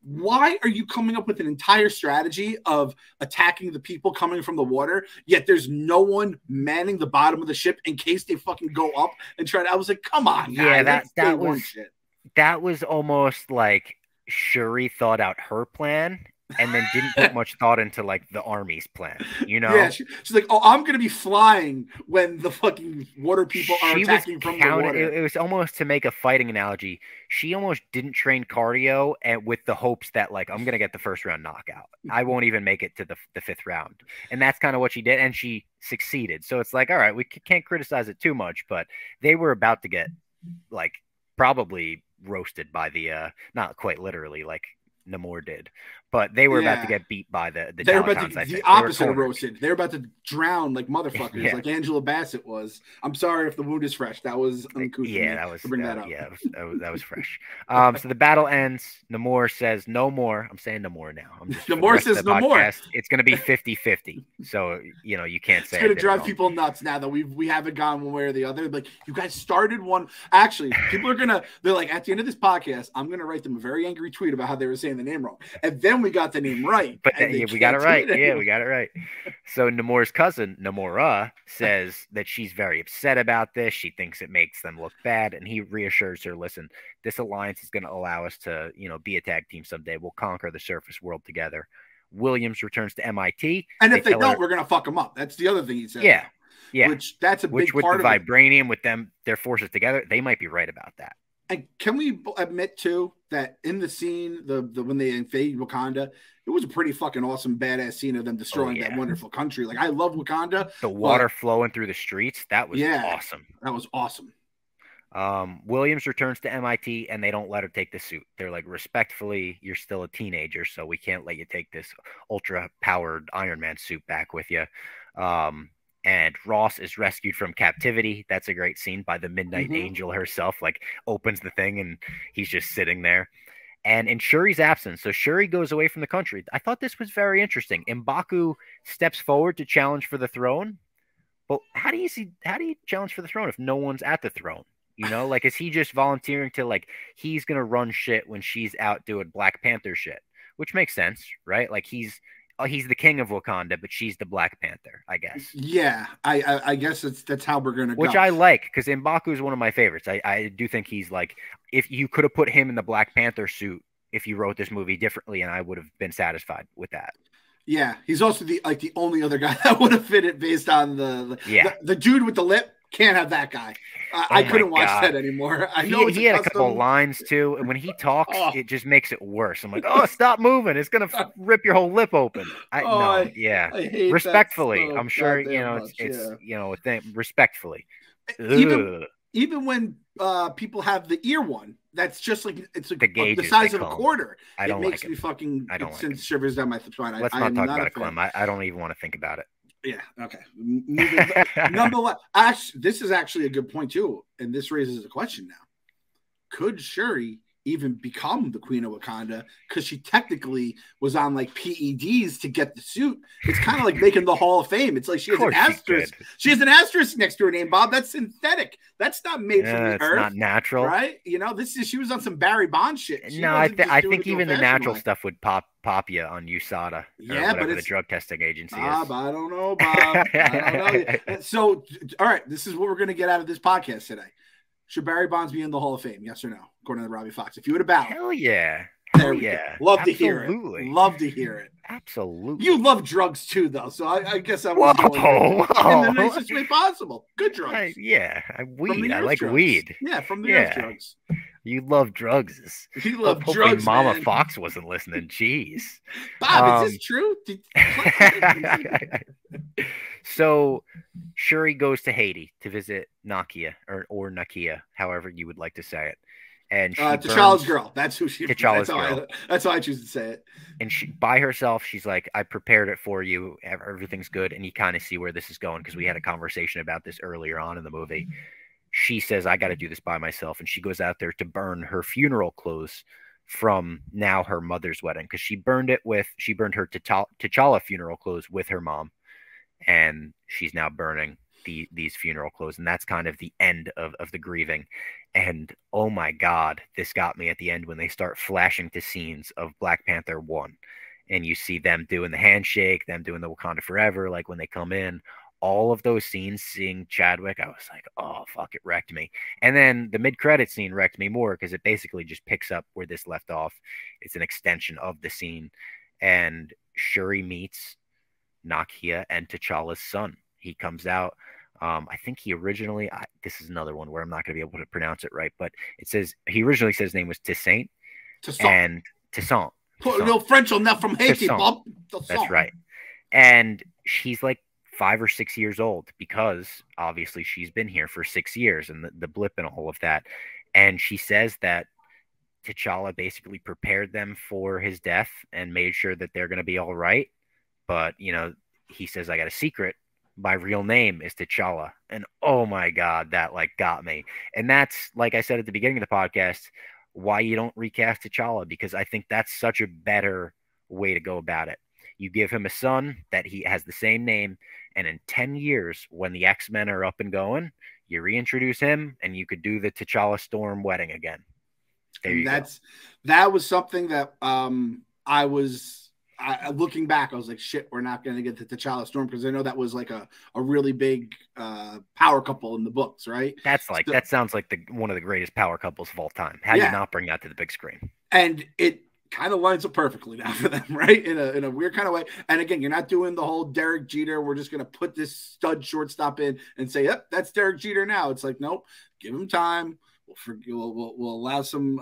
why are you coming up with an entire strategy of attacking the people coming from the water, yet there's no one manning the bottom of the ship in case they fucking go up and try to? I was like, come on, guys. Yeah, that was almost like Shuri thought out her plan and then didn't put much thought into like the army's plan, you know? Yeah, she's like, oh, I'm gonna be flying when the fucking water people are attacking from the water. It was almost, to make a fighting analogy, she almost didn't train cardio and with the hopes that like, I'm gonna get the first round knockout. I won't even make it to the fifth round. And that's kind of what she did, and she succeeded. So it's like, all right, we can't criticize it too much, but they were about to get like probably roasted by the not quite literally like Namor did, but they were about to get beat by the They were about to, the opposite of roasted. They were about to drown like motherfuckers, like Angela Bassett was. I'm sorry if the wound is fresh. That was uncouth. Yeah, that was to bring that up. Yeah, that was fresh. So the battle ends. Namor says no more. I'm saying no more now. Namor says no more. It's going to be 50-50. So you can't say it's going to drive people nuts now that we haven't gone one way or the other. Like, you guys started one. Actually, people are they're like, at the end of this podcast, I'm gonna write them a very angry tweet about how they were saying the name wrong, and then we got the name right. But we got it right. Yeah, we got it right. So Namor's cousin, Namora, says that she's very upset about this. She thinks it makes them look bad, and he reassures her, listen, this alliance is going to allow us to, be a tag team someday. We'll conquer the surface world together. Williams returns to MIT. And if they don't, we're going to fuck them up. That's the other thing he said. Yeah. Yeah. Which that's a big with part the Vibranium, with their forces together, they might be right about that. And can we admit too that in the scene, the when they invade Wakanda, it was a pretty fucking awesome, badass scene of them Oh destroying that yeah. wonderful country. Like I love Wakanda, The water but flowing through the streets, that was yeah, awesome. that was awesome. Williams returns to MIT and they don't let her take the suit. They're like, respectfully, you're still a teenager, so we can't let you take this ultra powered Iron Man suit back with you. Um, and Ross is rescued from captivity. That's a great scene by the Midnight Angel herself, like opens the thing and he's just sitting there. And in Shuri's absence, so Shuri goes away from the country. I thought this was very interesting. M'Baku steps forward to challenge for the throne, but how do you challenge for the throne if no one's at the throne? You know, like is he just volunteering to like he's gonna run shit when she's out doing Black Panther shit, which makes sense, right? Like he's the king of Wakanda, but she's the Black Panther, I guess. Yeah, I guess that's how we're gonna Which go. I like because M'Baku is one of my favorites. I do think he's like if you could have put him in the Black Panther suit if you wrote this movie differently, and I would have been satisfied with that. Yeah, he's also the only other guy that would have fit it based on the dude with the lip. Can't have that guy. I couldn't watch that anymore. I know he had a couple of lines too, and when he talks, it just makes it worse. I'm like, oh, stop moving! It's gonna rip your whole lip open. I hate respectfully. I'm sure respectfully. Even when people have the ear one, that's just like it's like the size of a quarter. It makes me fucking. I don't send shivers down my spine. Let's not talk about it, Clem. I don't even want to think about it. Yeah. Okay. Number one. This is actually a good point too, and this raises a question now. Could Shuri even become the Queen of Wakanda? Because she technically was on like PEDs to get the suit. It's kind of like making the Hall of Fame. It's like she has an asterisk. She has an asterisk next to her name, Bob. That's synthetic. That's not made from the earth. It's not natural, right? You know, she was on some Barry Bonds shit. I think even the natural stuff would pop you on USADA. Yeah, but it's the drug testing agency. Bob, I don't know, Bob. I don't know. So, all right, this is what we're going to get out of this podcast today. Should Barry Bonds be in the Hall of Fame? Yes or no? According to Robbie Fox. If you would have ballot. Hell yeah. There we go. Love to hear it. Love to hear it. Absolutely. You love drugs too, though. So I guess I was going in the nicest way possible. Good drugs. Weed. I like weed. Yeah, from the earth drugs. You love drugs. You love drugs, Mama man. Fox wasn't listening. Jeez. Bob, is this true? So Shuri goes to Haiti to visit Nakia or Nakia, however you would like to say it. And T'Challa's girl. That's who she. T'Challa's girl. That's how I choose to say it. And she, by herself, she's like, "I prepared it for you. Everything's good." And you kind of see where this is going because we had a conversation about this earlier on in the movie. She says, "I got to do this by myself," and she goes out there to burn her funeral clothes from now her mother's wedding because she burned her T'Challa funeral clothes with her mom, and she's now burning these funeral clothes, and that's kind of the end of the grieving. And oh my God, this got me at the end when they start flashing to scenes of Black Panther 1, and you see them doing the handshake, them doing the Wakanda Forever, like when they come in. All of those scenes, seeing Chadwick, I was like, oh, fuck, it wrecked me. And then the mid-credit scene wrecked me more because it basically just picks up where this left off. It's an extension of the scene. And Shuri meets Nakia and T'Challa's son. He comes out. I think he originally, this is another one where I'm not going to be able to pronounce it right, but he originally said his name was Toussaint. And Toussaint. Put a little French on that from Haiti, Bob. That's right. And she's like 5 or 6 years old because obviously she's been here for 6 years and the blip and all of that. And she says that T'Challa basically prepared them for his death and made sure that they're going to be all right. But, he says, I got a secret. My real name is T'Challa. And oh my God, that got me. And that's, like I said at the beginning of the podcast, why you don't recast T'Challa, because I think that's such a better way to go about it. You give him a son that he has the same name, and in 10 years, when the X-Men are up and going, you reintroduce him, and you could do the T'Challa Storm wedding again. That was something that looking back, I was like, shit, we're not going to get the T'Challa Storm because I know that was like a really big power couple in the books, right? That sounds like one of the greatest power couples of all time. How do you not bring that to the big screen? And it kind of lines up perfectly now for them, right? In a weird kind of way. And again, you're not doing the whole Derek Jeter. We're just going to put this stud shortstop in and say, yep, that's Derek Jeter now. It's like, nope, give him time. we'll allow some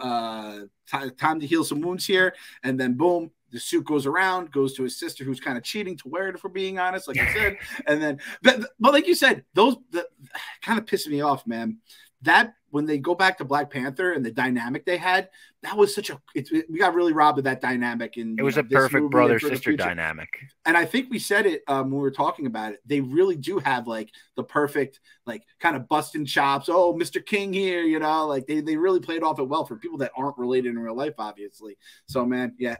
time to heal some wounds here, and then boom, the suit goes around, goes to his sister, who's kind of cheating to wear it, if we're being honest, like I said. And then, but like you said, those kind of pissed me off, man. That when they go back to Black Panther and the dynamic they had, that was such a we got really robbed of that dynamic. And it was a perfect brother sister dynamic. And I think we said it when we were talking about it. They really do have like the perfect, like kind of busting chops. Oh, Mr. King here, you know, like they really played off it well for people that aren't related in real life, obviously. So man, yeah,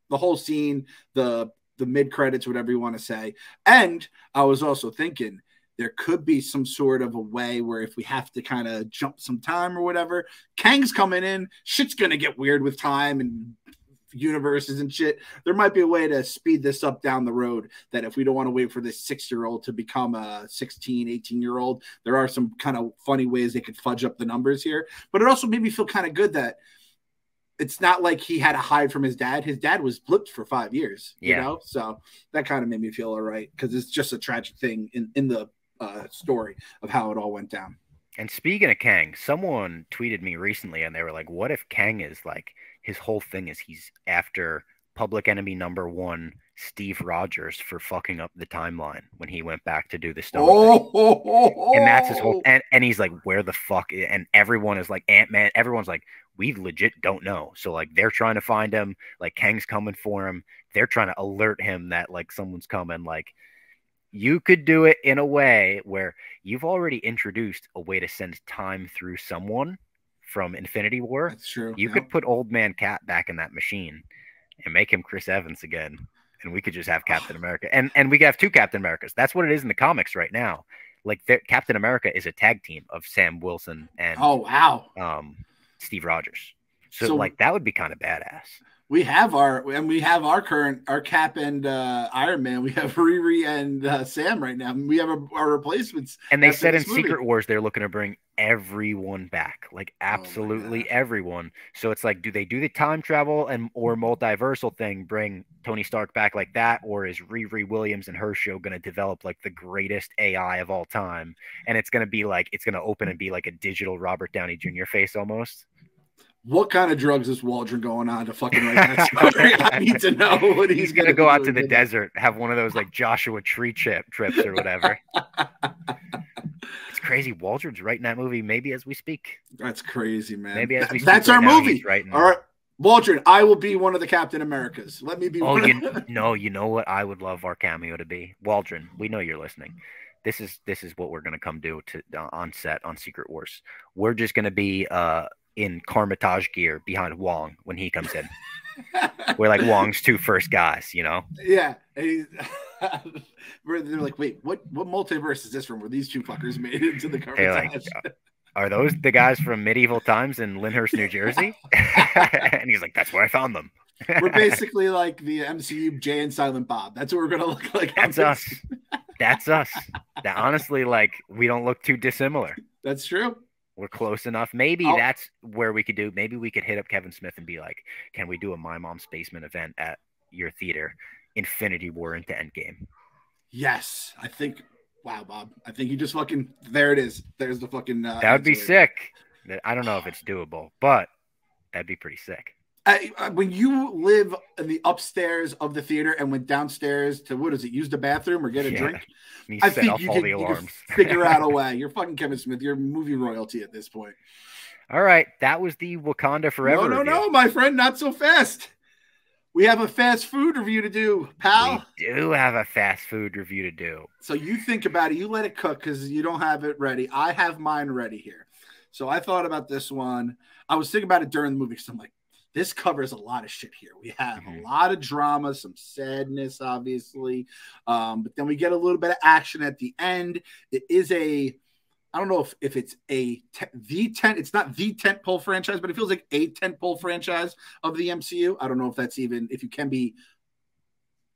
the whole scene, the mid credits, whatever you want to say. And I was also thinking, there could be some sort of a way where if we have to kind of jump some time or whatever, Kang's coming in, shit's going to get weird with time and universes and shit. There might be a way to speed this up down the road, that if we don't want to wait for this 6-year-old to become a 16, 18-year-old, there are some kind of funny ways they could fudge up the numbers here. But it also made me feel kind of good that it's not like he had to hide from his dad. His dad was blipped for 5 years, you know? So that kind of made me feel all right, because it's just a tragic thing in the story of how it all went down. And speaking of Kang, someone tweeted me recently and they were like, what if Kang is like, his whole thing is he's after public enemy number 1, Steve Rogers, for fucking up the timeline when he went back to do the stone thing. And that's his whole, and he's like, where the fuck, and everyone is like, Ant-Man, everyone's like, we legit don't know. So like they're trying to find him, like Kang's coming for him, they're trying to alert him that like someone's coming. Like, you could do it in a way where you've already introduced a way to send time through someone from Infinity War. That's true. You could put Old Man Cap back in that machine and make him Chris Evans again, and we could just have Captain America. And we could have 2 Captain Americas. That's what it is in the comics right now. Like, Captain America is a tag team of Sam Wilson and Steve Rogers. So like that would be kind of badass. We have our Cap and Iron Man. We have Riri and Sam right now. We have our replacements. And they said in Secret Wars they're looking to bring everyone back, like absolutely everyone. So it's like, do they do the time travel or multiversal thing, bring Tony Stark back like that, or is Riri Williams and her show going to develop like the greatest AI of all time, and it's going to be like, it's going to open and be like a digital Robert Downey Jr. face almost? What kind of drugs is Waldron going on to fucking write that story? I need to know what he's going to go out to the desert, have one of those like Joshua Tree trips or whatever. It's crazy. Waldron's writing that movie maybe as we speak. That's crazy, man. Maybe as we speak. That's right our now, movie. All right. Waldron, I will be one of the Captain Americas. Let me be one of them. No, you know what I would love our cameo to be? Waldron, we know you're listening. This is what we're going to come do on set on Secret Wars. We're just going to be in Carmitage gear behind Wong when he comes in. We're like Wong's 2 first guys, you know? Yeah. They're like, wait, what multiverse is this from where these 2 fuckers made it into the Carmitage? Like, are those the guys from medieval times in Lyndhurst, New Jersey? And he's like, that's where I found them. We're basically like the MCU Jay and Silent Bob. That's what we're going to look like. That's us. That's us. That honestly, like, we don't look too dissimilar. That's true. We're close enough. Maybe that's where we could do. Maybe we could hit up Kevin Smith and be like, can we do a My Mom's Basement event at your theater? Infinity War into Endgame. Yes. I think, wow, Bob. I think you just fucking, there it is. There's the fucking. That would be sick. I don't know if it's doable, but that'd be pretty sick. When you live in the upstairs of the theater and went downstairs to, what is it, use the bathroom or get a drink? I think you can figure out a way. You're fucking Kevin Smith. You're movie royalty at this point. All right. That was the Wakanda Forever. No, my friend. Not so fast. We have a fast food review to do, pal. We do have a fast food review to do. So you think about it. You let it cook because you don't have it ready. I have mine ready here. So I thought about this one. I was thinking about it during the movie because I'm like, this covers a lot of shit here. We have a lot of drama, some sadness, obviously. But then we get a little bit of action at the end. It is I don't know if it's it's not the tentpole franchise, but it feels like a tentpole franchise of the MCU. I don't know if that's even, if you can be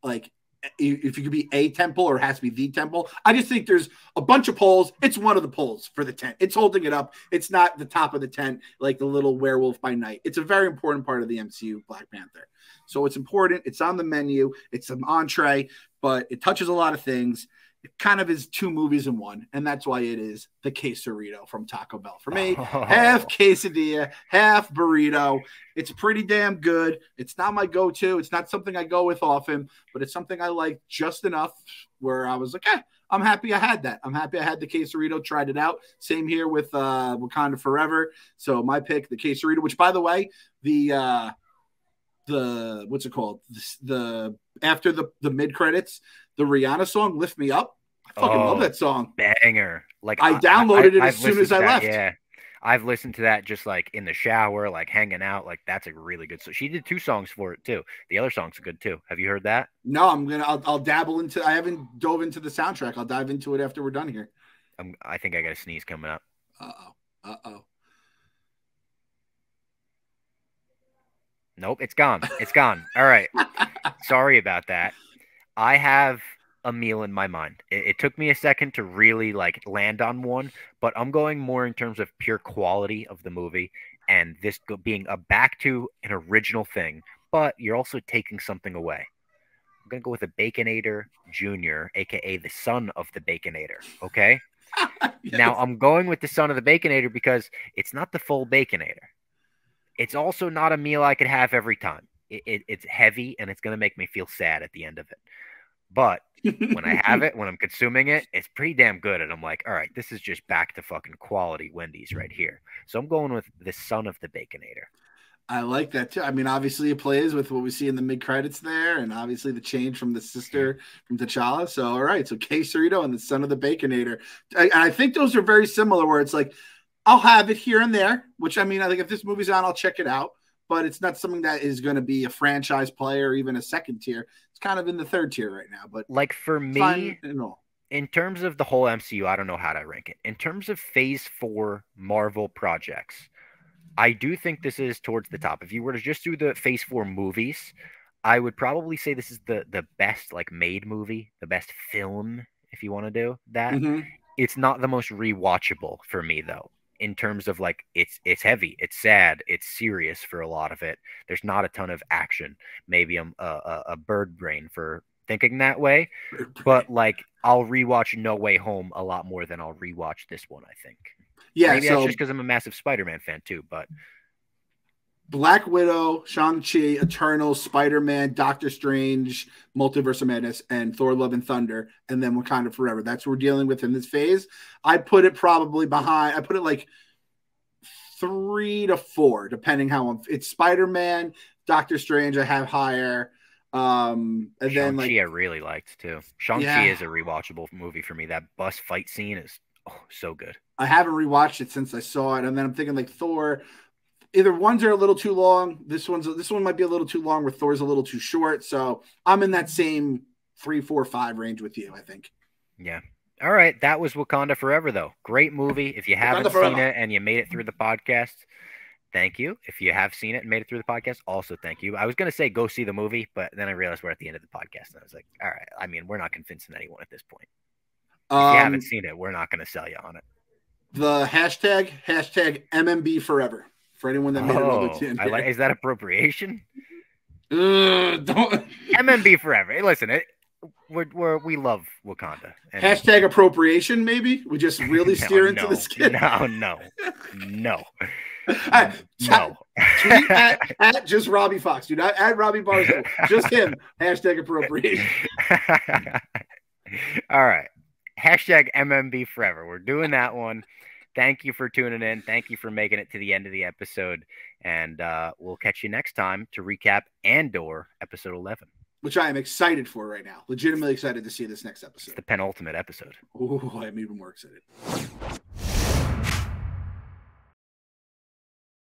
like, if you could be a temple or it has to be the temple. I just think there's a bunch of poles. It's one of the poles for the tent. It's holding it up. It's not the top of the tent like the little werewolf by night. It's a very important part of the MCU, Black Panther. So it's important. It's on the menu. It's an entree, but it touches a lot of things. kind of is two movies in one, and that's why it is the quesarito from Taco Bell. For me, Oh. half quesadilla, half burrito. It's pretty damn good. It's not my go-to. It's not something I go with often, but it's something I like just enough where I was like, I'm happy I had that. I'm happy I had the quesarito, tried it out. Same here with Wakanda Forever. So my pick, the quesarito, which, by the way, the what's it called? The after the mid credits, the Rihanna song "Lift Me Up." I fucking love that song. Banger! Like I downloaded it as soon as I that, left. Yeah, I've listened to that just like in the shower, like hanging out. Like that's a really good. So she did 2 songs for it too. The other songs are good too. Have you heard that? No, I'll dabble into. I haven't dove into the soundtrack. I'll dive into it after we're done here. I think I got a sneeze coming up. Uh-oh. Nope, it's gone. It's gone. All right. Sorry about that. I have a meal in my mind. It took me a second to really like land on one, but I'm going more in terms of pure quality of the movie and this being a back to an original thing, but you're also taking something away. I'm going to go with a Baconator Jr., aka the son of the Baconator. Okay. Yes. Now I'm going with the son of the Baconator because it's not the full Baconator. It's also not a meal I could have every time. It's heavy and it's going to make me feel sad at the end of it. But when I have it, when I'm consuming it, it's pretty damn good. And I'm like, all right, this is just back to fucking quality Wendy's right here. So I'm going with the son of the Baconator. I like that too. I mean, obviously it plays with what we see in the mid credits there, and obviously the change from the sister from T'Challa. So, all right, so quesarito and the son of the Baconator. I think those are very similar. Where it's like, I'll have it here and there. Which I mean, I think if this movie's on, I'll check it out. But it's not something that is going to be a franchise play or even a second tier. It's kind of in the third tier right now. But like for me, no. In terms of the whole MCU, I don't know how to rank it. In terms of Phase 4 Marvel projects, I do think this is towards the top. If you were to just do the Phase 4 movies, I would probably say this is the best like made movie, the best film, if you want to do that. Mm-hmm. It's not the most rewatchable for me though. In terms of like it's heavy, it's sad, it's serious for a lot of it. There's not a ton of action. Maybe I'm a bird brain for thinking that way, but like I'll rewatch No Way Home a lot more than I'll rewatch this one. I think. Yeah, maybe that's just because I'm a massive Spider-Man fan too. But Black Widow, Shang-Chi, Eternals, Spider-Man, Doctor Strange, Multiverse of Madness, and Thor: Love and Thunder, and then Wakanda Forever. That's what we're dealing with in this phase. I put it probably behind. I put it like 3 to 4, depending how it's Spider-Man, Doctor Strange. I have higher. And then like Shang-Chi I really liked too. Shang-Chi is a rewatchable movie for me. That bus fight scene is so good. I haven't rewatched it since I saw it, and then I'm thinking like Thor. Either ones are a little too long. This one might be a little too long, where Thor's a little too short. So I'm in that same 3, 4, 5 range with you, I think. Yeah. All right. That was Wakanda Forever, though. Great movie. If you haven't seen it and you made it through the podcast, thank you. If you have seen it and made it through the podcast, also thank you. I was going to say go see the movie, but then I realized we're at the end of the podcast, and I was like, all right. I mean, we're not convincing anyone at this point. If you haven't seen it, we're not going to sell you on it. The hashtag MMB Forever. For anyone that made it all the way is that appropriation? Don't MMB Forever. Hey, listen, we love Wakanda. Hashtag appropriation, maybe? We just really steer into the skin. No. No. Tweet at just Robbie Fox. Do not add Robbie Barstool. Just him. Hashtag appropriation. All right. Hashtag MMB Forever. We're doing that one. Thank you for tuning in. Thank you for making it to the end of the episode. And we'll catch you next time to recap Andor episode 11. Which I am excited for right now. Legitimately excited to see this next episode. It's the penultimate episode. Oh, I'm even more excited.